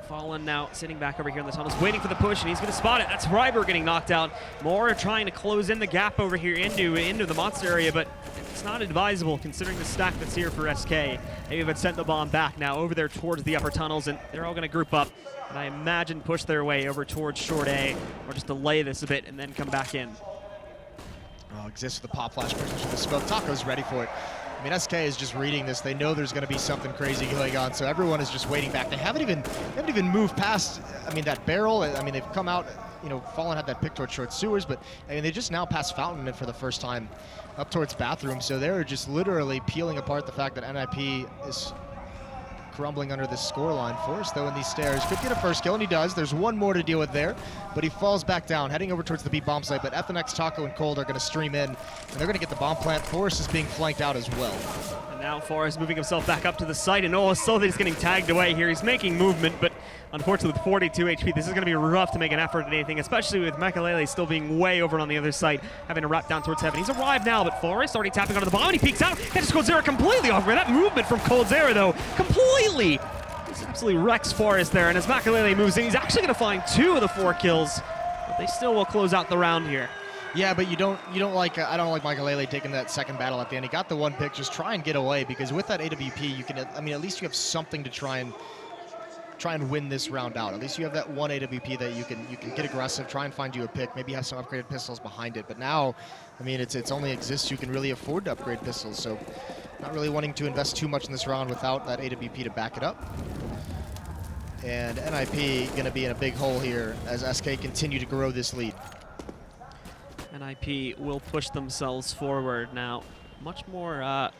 [SPEAKER 5] Fallen now sitting back over here in the tunnels, waiting for the push, and he's going to spot it. That's Freiburg getting knocked out. Moore trying to close in the gap over here into the monster area, but it's not advisable considering the stack that's here for SK. Maybe have sent the bomb back now over there towards the upper tunnels, and they're all going to group up, and I imagine push their way over towards short A, or just delay this a bit and then come back in.
[SPEAKER 6] Oh, Exists with the pop flash, pushes with the smoke. Taco's ready for it. I mean, SK is just reading this. They know there's going to be something crazy going on, so everyone is just waiting back. They haven't even moved past, I mean, that barrel. I mean, they've come out, you know, Fallen had that pick towards short sewers, but I mean, they just now passed Fountain for the first time up towards bathroom, so they're just literally peeling apart the fact that NiP is crumbling under this scoreline. Forrest, though, in these stairs could get a first kill, and he does. There's one more to deal with there, but he falls back down, heading over towards the B bomb site. But FNX, Taco, and Cold are going to stream in, and they're going to get the bomb plant. Forrest is being flanked out as well.
[SPEAKER 5] And now Forrest moving himself back up to the site, and Solid's getting tagged away here. He's making movement, but unfortunately with 42 HP, this is going to be rough to make an effort at anything, especially with Makalele still being way over on the other side, having to wrap down towards heaven. He's arrived now, but Forrest already tapping onto the bomb, and he peeks out. Catches Coldzera completely off guard. That movement from Coldzera, though, completely. He's absolutely wrecks Forrest there, and as Makalele moves in, he's actually going to find 2 of the 4 kills, but they still will close out the round here.
[SPEAKER 6] Yeah, but you don't like I don't like Makalele taking that second battle at the end. He got the one pick. Just try and get away, because with that AWP, you can. I mean, at least you have something to try and win this round out. At least you have that one AWP that you can get aggressive, try and find you a pick, maybe have some upgraded pistols behind it. But now, I mean, it's only Exists who can really afford to upgrade pistols, so not really wanting to invest too much in this round without that AWP to back it up. And NiP going to be in a big hole here as SK continue to grow this lead.
[SPEAKER 5] NiP will push themselves forward now, much more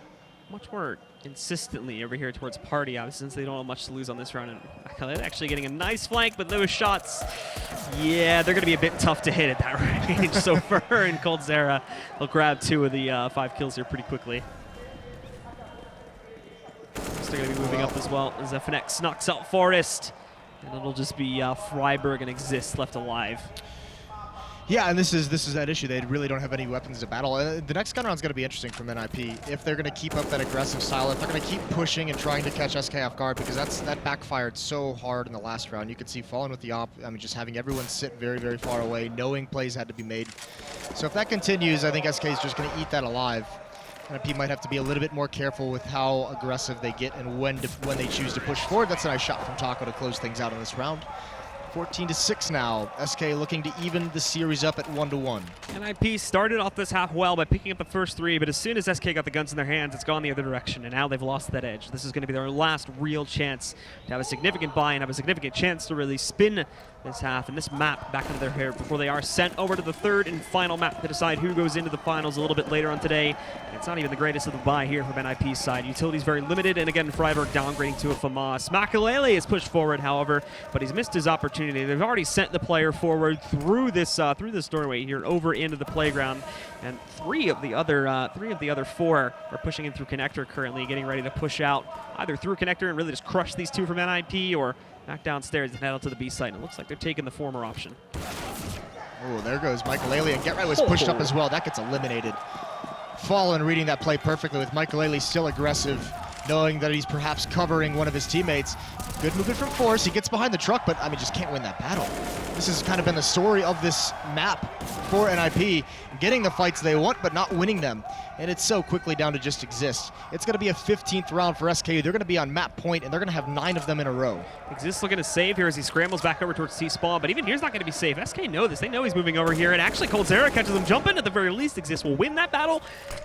[SPEAKER 5] insistently over here towards Party, obviously, since they don't have much to lose on this round. And Makalele actually getting a nice flank, but those shots, yeah, they're going to be a bit tough to hit at that range. So Fur and Coldzera will grab 2 of the 5 kills here pretty quickly. Still going to be moving up as well as FNX knocks out Forrest, and it'll just be Freiburg and Exist left alive.
[SPEAKER 6] Yeah, and this is that issue. They really don't have any weapons to battle. The next gun round is going to be interesting from NiP. If they're going to keep up that aggressive style, if they're going to keep pushing and trying to catch SK off guard, because that backfired so hard in the last round. You could see Fallen with the op. I mean, just having everyone sit very, very far away, knowing plays had to be made. So if that continues, I think SK is just going to eat that alive. NiP might have to be a little bit more careful with how aggressive they get and when they choose to push forward. That's a nice shot from Taco to close things out in this round. 14-6 now. SK looking to even the series up at 1-1.
[SPEAKER 5] NiP started off this half well by picking up the first 3, but as soon as SK got the guns in their hands, it's gone the other direction, and now they've lost that edge. This is going to be their last real chance to have a significant buy and have a significant chance to really spin this half and this map back into their hair before they are sent over to the third and final map to decide who goes into the finals a little bit later on today. And it's not even the greatest of the bye here from NiP's side. Utility's very limited, and again, Freiburg downgrading to a FAMAS. Makalele is pushed forward, however, but he's missed his opportunity. They've already sent the player forward through this doorway here over into the playground, and three of the other four are pushing in through connector currently, getting ready to push out either through connector and really just crush these two from NiP, or back downstairs and head out to the B site. And it looks like they're taking the former option.
[SPEAKER 6] Oh, there goes Michael, and Get Right was pushed up as well. That gets eliminated. Fallen reading that play perfectly with Michael still aggressive, knowing that he's perhaps covering one of his teammates. Good movement from Force. He gets behind the truck, but I mean, just can't win that battle. This has kind of been the story of this map for NiP, getting the fights they want, but not winning them. And it's so quickly down to just exist. It's going to be a 15th round for SKU. They're going to be on map point, and they're going to have 9 of them in a row.
[SPEAKER 5] Exist looking to save here as he scrambles back over towards T-spawn, but even here's not going to be safe. SK know this. They know he's moving over here, and actually Coldzera catches him jumping. At the very least, Exist will win that battle.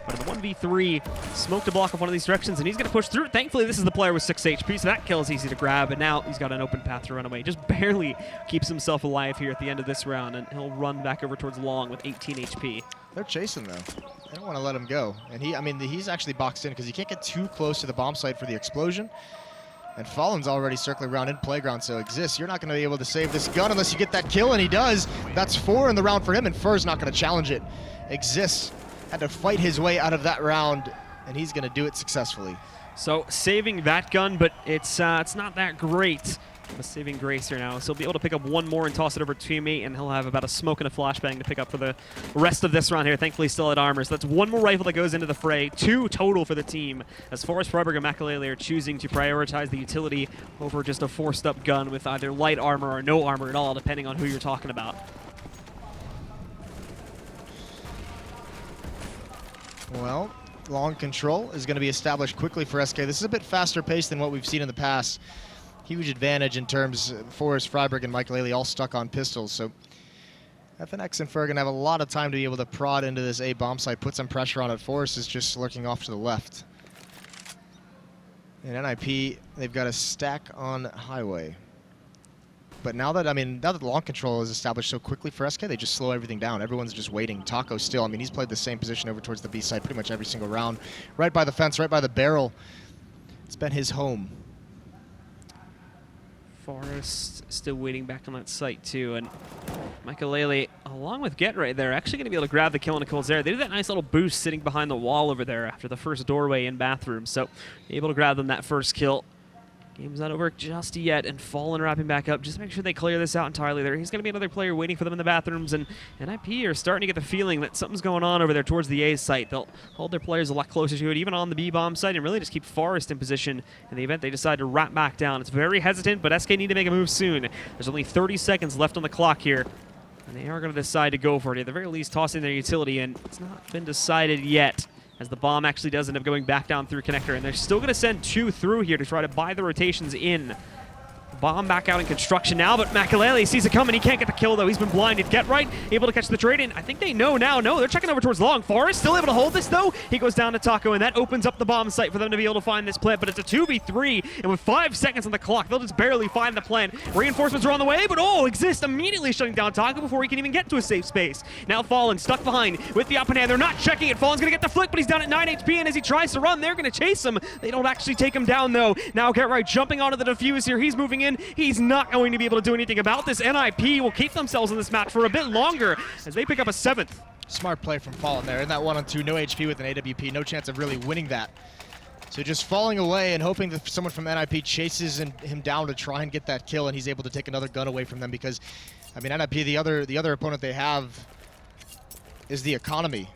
[SPEAKER 5] But in the 1v3, smoke to block off one of these directions, and he's going to push through. Thankfully, this is the player with 6 HP, so that kill is easy to grab, and now he's got an open path to run away. Just barely keeps himself alive here at the end of this round, and he'll run back over towards Long with 18 HP.
[SPEAKER 6] They're chasing, though. They don't want to let him go. And he's actually boxed in because he can't get too close to the bomb site for the explosion. And Fallen's already circling around in playground, so Exist, you're not going to be able to save this gun unless you get that kill, and he does. That's 4 in the round for him, and Fur's not going to challenge it. Exist had to fight his way out of that round, and he's going to do it successfully.
[SPEAKER 5] So saving that gun, but it's not that great. A saving grace here now, so he'll be able to pick up one more and toss it over to teammate, and he'll have about a smoke and a flashbang to pick up for the rest of this round here. Thankfully, still at armor, so that's one more rifle that goes into the fray. 2 total for the team, as Forrest, Freiburg, and Makalele are choosing to prioritize the utility over just a forced-up gun with either light armor or no armor at all, depending on who you're talking about.
[SPEAKER 6] Well, long control is going to be established quickly for SK. This is a bit faster paced than what we've seen in the past. Huge advantage in terms of Forrest, Freiburg, and Michael all stuck on pistols. So FNX and Fer are going to have a lot of time to be able to prod into this A bomb site, put some pressure on it. Forrest is just lurking off to the left. And NiP, they've got a stack on highway. But now that the long control is established so quickly for SK, they just slow everything down. Everyone's just waiting. Taco still, he's played the same position over towards the B side pretty much every single round. Right by the fence, right by the barrel. It's been his home.
[SPEAKER 5] Forrest still waiting back on that site too, and Michael along with Get Right there, actually going to be able to grab the kill on Coldzera. They did that nice little boost sitting behind the wall over there after the first doorway in bathroom, so able to grab them that first kill. Game's not over just yet, and Fallen wrapping back up. Just make sure they clear this out entirely there. He's going to be another player waiting for them in the bathrooms, and NiP are starting to get the feeling that something's going on over there towards the A site. They'll hold their players a lot closer to it, even on the B bomb site, and really just keep Forrest in position in the event they decide to wrap back down. It's very hesitant, but SK need to make a move soon. There's only 30 seconds left on the clock here, and they are going to decide to go for it. At the very least, tossing their utility, and it's not been decided yet, as the bomb actually does end up going back down through connector, and they're still going to send 2 through here to try to buy the rotations in. Bomb back out in construction now, but Makalele sees it coming. He can't get the kill, though. He's been blinded. Get Right, able to catch the trade in. I think they know now. No, they're checking over towards Long. Forrest still able to hold this, though. He goes down to Taco, and that opens up the bomb site for them to be able to find this plant, but it's a 2v3, and with 5 seconds on the clock, they'll just barely find the plant. Reinforcements are on the way, but Exist immediately shutting down Taco before he can even get to a safe space. Now Fallen stuck behind with the upper hand. They're not checking it. Fallen's going to get the flick, but he's down at 9 HP, and as he tries to run, they're going to chase him. They don't actually take him down, though. Now Get Right jumping onto the defuse here. He's moving in. He's not going to be able to do anything about this. NiP will keep themselves in this match for a bit longer as they pick up a 7th.
[SPEAKER 6] Smart play from Fallen there. In that 1-on-2, no HP with an AWP, no chance of really winning that. So just falling away and hoping that someone from NiP chases him down to try and get that kill, and he's able to take another gun away from them because, NiP, the other opponent they have is the economy.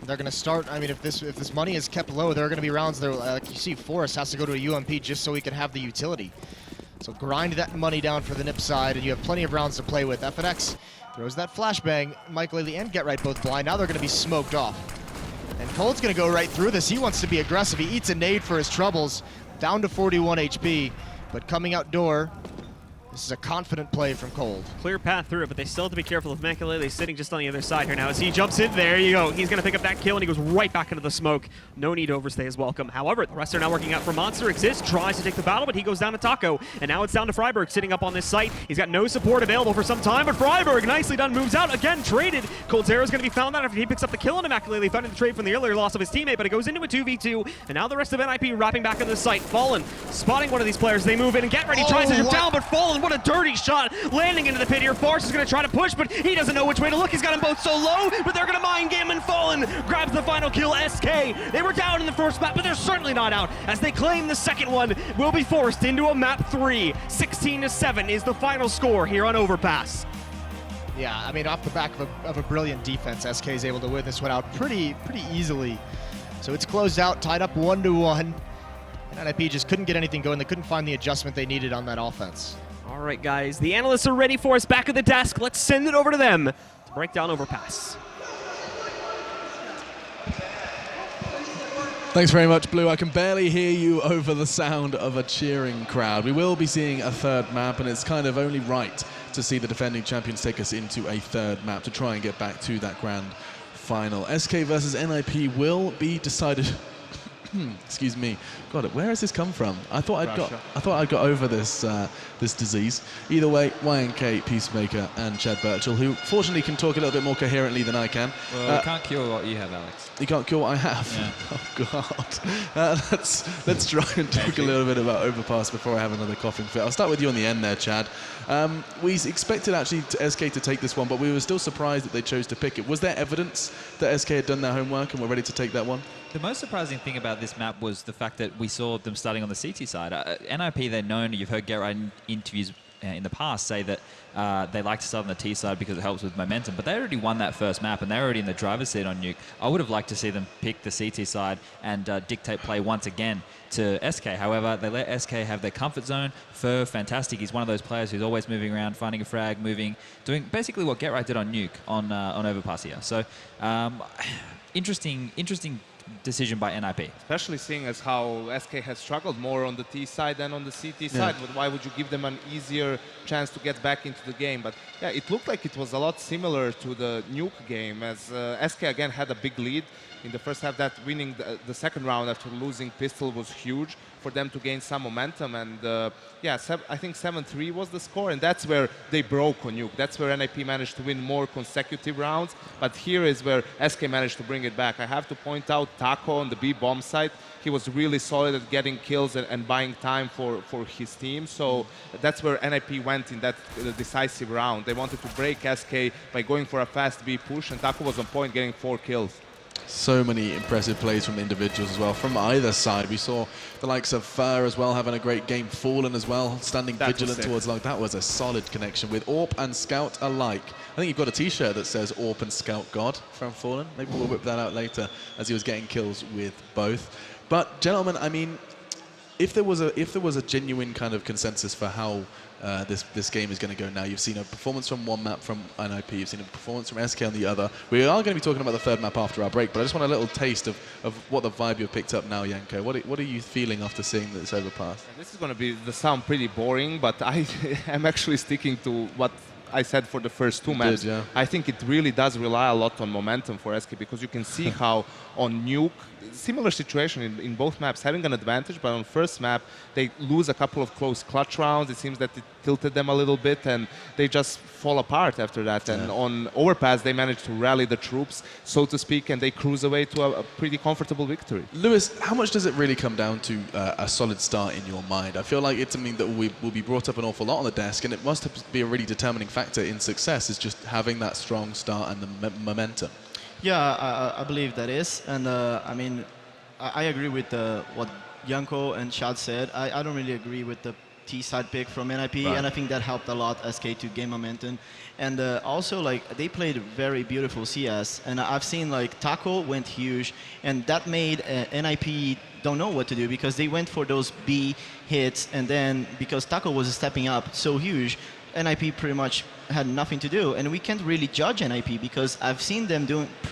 [SPEAKER 6] They're going to start, if this money is kept low, there are going to be rounds there, like you see, Forrest has to go to a UMP just so he can have the utility. So grind that money down for the NiP side, and you have plenty of rounds to play with. FNX throws that flashbang. Michael and Get Right both blind. Now they're going to be smoked off. And Cold's going to go right through this. He wants to be aggressive. He eats a nade for his troubles. Down to 41 HP. But coming out door This is a confident play from Cold.
[SPEAKER 5] Clear path through it, but they still have to be careful of Makalele sitting just on the other side here now. As he jumps in, there you go. He's going to pick up that kill, and he goes right back into the smoke. No need to overstay his welcome. However, the rest are now working out for Monster. Exists, tries to take the battle, but he goes down to Taco. And now it's down to Freiburg sitting up on this site. He's got no support available for some time, but Freiburg, nicely done, moves out. Again, traded. Cold's arrow is going to be found out after he picks up the kill into Makalele, finding the trade from the earlier loss of his teammate, but it goes into a 2v2. And now the rest of NiP wrapping back on the site. Fallen, spotting one of these players. They move in and get ready, tries to jump down, but Fallen, what a dirty shot. Landing into the pit here. Force is going to try to push, but he doesn't know which way to look. He's got them both so low, but they're going to mind game, and Fallen grabs the final kill. SK, they were down in the first map, but they're certainly not out, as they claim the second one will be forced into a map 3. 16-7 is the final score here on Overpass.
[SPEAKER 6] Yeah, I mean, off the back of a brilliant defense, SK is able to win this one out pretty easily. So it's closed out, tied up 1-1. And NiP just couldn't get anything going. They couldn't find the adjustment they needed on that offense.
[SPEAKER 5] All right, guys, the analysts are ready for us back at the desk. Let's send it over to them to break down Overpass.
[SPEAKER 1] Thanks very much, Blue. I can barely hear you over the sound of a cheering crowd. We will be seeing a third map, and it's kind of only right to see the defending champions take us into a third map to try and get back to that grand final. SK versus NiP will be decided. Excuse me. God, where has this come from? I thought I'd got over this this disease. Either way, YNK, Peacemaker, and Chad Birchall, who fortunately can talk a little bit more coherently than I can.
[SPEAKER 4] Well, you can't cure what you have, Alex.
[SPEAKER 1] You can't cure what I have.
[SPEAKER 4] Yeah.
[SPEAKER 1] Oh God. Let's try and talk a little bit about Overpass before I have another coughing fit. I'll start with you on the end there, Chad. We expected actually SK to take this one, but we were still surprised that they chose to pick it. Was there evidence that SK had done their homework and were ready to take that one?
[SPEAKER 4] The most surprising thing about this map was the fact that we saw them starting on the CT side. NiP, they're known, you've heard Get Right in interviews in the past say that they like to start on the T side because it helps with momentum, but they already won that first map and they're already in the driver's seat on Nuke. I would have liked to see them pick the CT side and dictate play once again to SK. However, they let SK have their comfort zone. Fur, fantastic. He's one of those players who's always moving around, finding a frag, moving, doing basically what Get Right did on Nuke on Overpass here. So interesting decision by NiP.
[SPEAKER 2] Especially seeing as how SK has struggled more on the T side than on the CT side. But why would you give them an easier chance to get back into the game? But yeah, it looked like it was a lot similar to the Nuke game, as SK again had a big lead in the first half. That winning the second round after losing Pistol was huge for them to gain some momentum. And yeah, I think 7-3 was the score, and that's where they broke on Nuke. That's where NiP managed to win more consecutive rounds. But here is where SK managed to bring it back. I have to point out Taco on the B bomb side. He was really solid at getting kills and buying time for his team. So that's where NiP went in that decisive round. They wanted to break SK by going for a fast B push, and Taco was on point, getting 4 kills.
[SPEAKER 1] So many impressive plays from individuals as well, from either side. We saw the likes of Fur as well having a great game. Fallen as well, standing vigilant towards long. That was a solid connection with AWP and Scout alike. I think you've got a t-shirt that says AWP and Scout God from Fallen. Maybe we'll whip that out later as he was getting kills with both. But gentlemen, I mean, if there was a genuine kind of consensus for how this game is going to go now, you've seen a performance from one map from NiP, you've seen a performance from SK on the other. We are going to be talking about the third map after our break, but I just want a little taste of what the vibe you've picked up now, Janko. What are you feeling after seeing this Overpass?
[SPEAKER 2] This is going to be sound pretty boring, but I am actually sticking to what I said for the first 2 maps.
[SPEAKER 1] Yeah.
[SPEAKER 2] I think it really does rely a lot on momentum for SK, because you can see how on Nuke, similar situation in both maps, having an advantage, but on first map they lose a couple of close clutch rounds. It seems that it tilted them a little bit and they just fall apart after that. And on Overpass they managed to rally the troops, so to speak, and they cruise away to a pretty comfortable victory.
[SPEAKER 1] Lewis, how much does it really come down to a solid start in your mind? I feel like it's something that will be brought up an awful lot on the desk, and it must be a really determining factor in success, is just having that strong start and the momentum.
[SPEAKER 3] Yeah, I believe that is. And I mean, I agree with what Janko and Chad said. I don't really agree with the T-side pick from NiP, and I think that helped a lot SK to gain momentum. And also, like, they played very beautiful CS, and I've seen, like, Taco went huge, and that made NiP don't know what to do, because they went for those B hits, and then because Taco was stepping up so huge, NiP pretty much had nothing to do, and we can't really judge NiP because I've seen them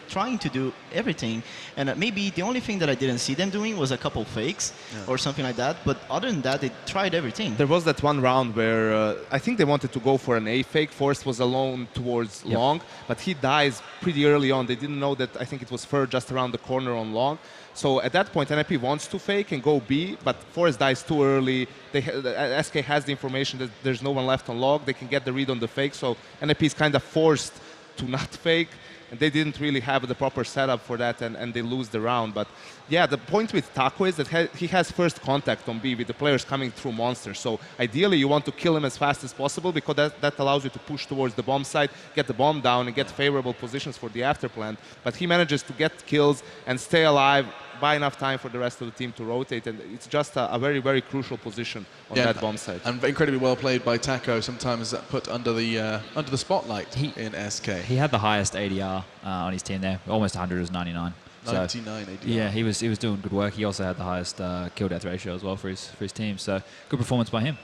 [SPEAKER 3] trying to do everything, and maybe the only thing that I didn't see them doing was a couple fakes or something like that. But other than that, they tried everything.
[SPEAKER 2] There was that one round where I think they wanted to go for an A fake. Forrest was alone towards long, but he dies pretty early on. They didn't know that. I think it was Fur just around the corner on long. So at that point, NiP wants to fake and go B, but Forrest dies too early. SK has the information that there's no one left on log. They can get the read on the fake, so NiP is kind of forced to not fake. And they didn't really have the proper setup for that, and they lose the round. But yeah, the point with Taco is that he has first contact on B with the players coming through Monster. So ideally, you want to kill him as fast as possible because that allows you to push towards the bomb site, get the bomb down, and get favorable positions for the afterplant. But he manages to get kills and stay alive, buy enough time for the rest of the team to rotate, and it's just a very, very crucial position on that bomb site.
[SPEAKER 1] And incredibly well played by Taco, sometimes put under the spotlight in SK.
[SPEAKER 4] He had the highest ADR on his team there, almost 100 was 99.
[SPEAKER 1] 99 ADR.
[SPEAKER 4] Yeah, he was doing good work. He also had the highest kill death ratio as well for his team. So good performance by him.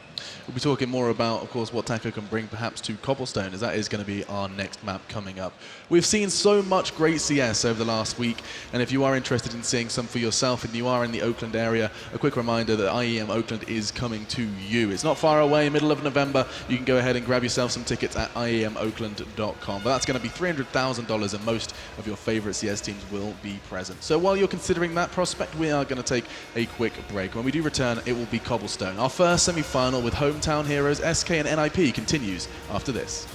[SPEAKER 1] We'll be talking more about, of course, what Taco can bring perhaps to Cobblestone, as that is going to be our next map coming up. We've seen so much great CS over the last week, and if you are interested in seeing some for yourself and you are in the Oakland area, a quick reminder that IEM Oakland is coming to you. It's not far away, middle of November. You can go ahead and grab yourself some tickets at IEMOakland.com. But that's going to be $300,000, and most of your favorite CS teams will be present. So while you're considering that prospect, we are going to take a quick break. When we do return, it will be Cobblestone. Our first semi-final with hometown heroes SK and NiP continues after this.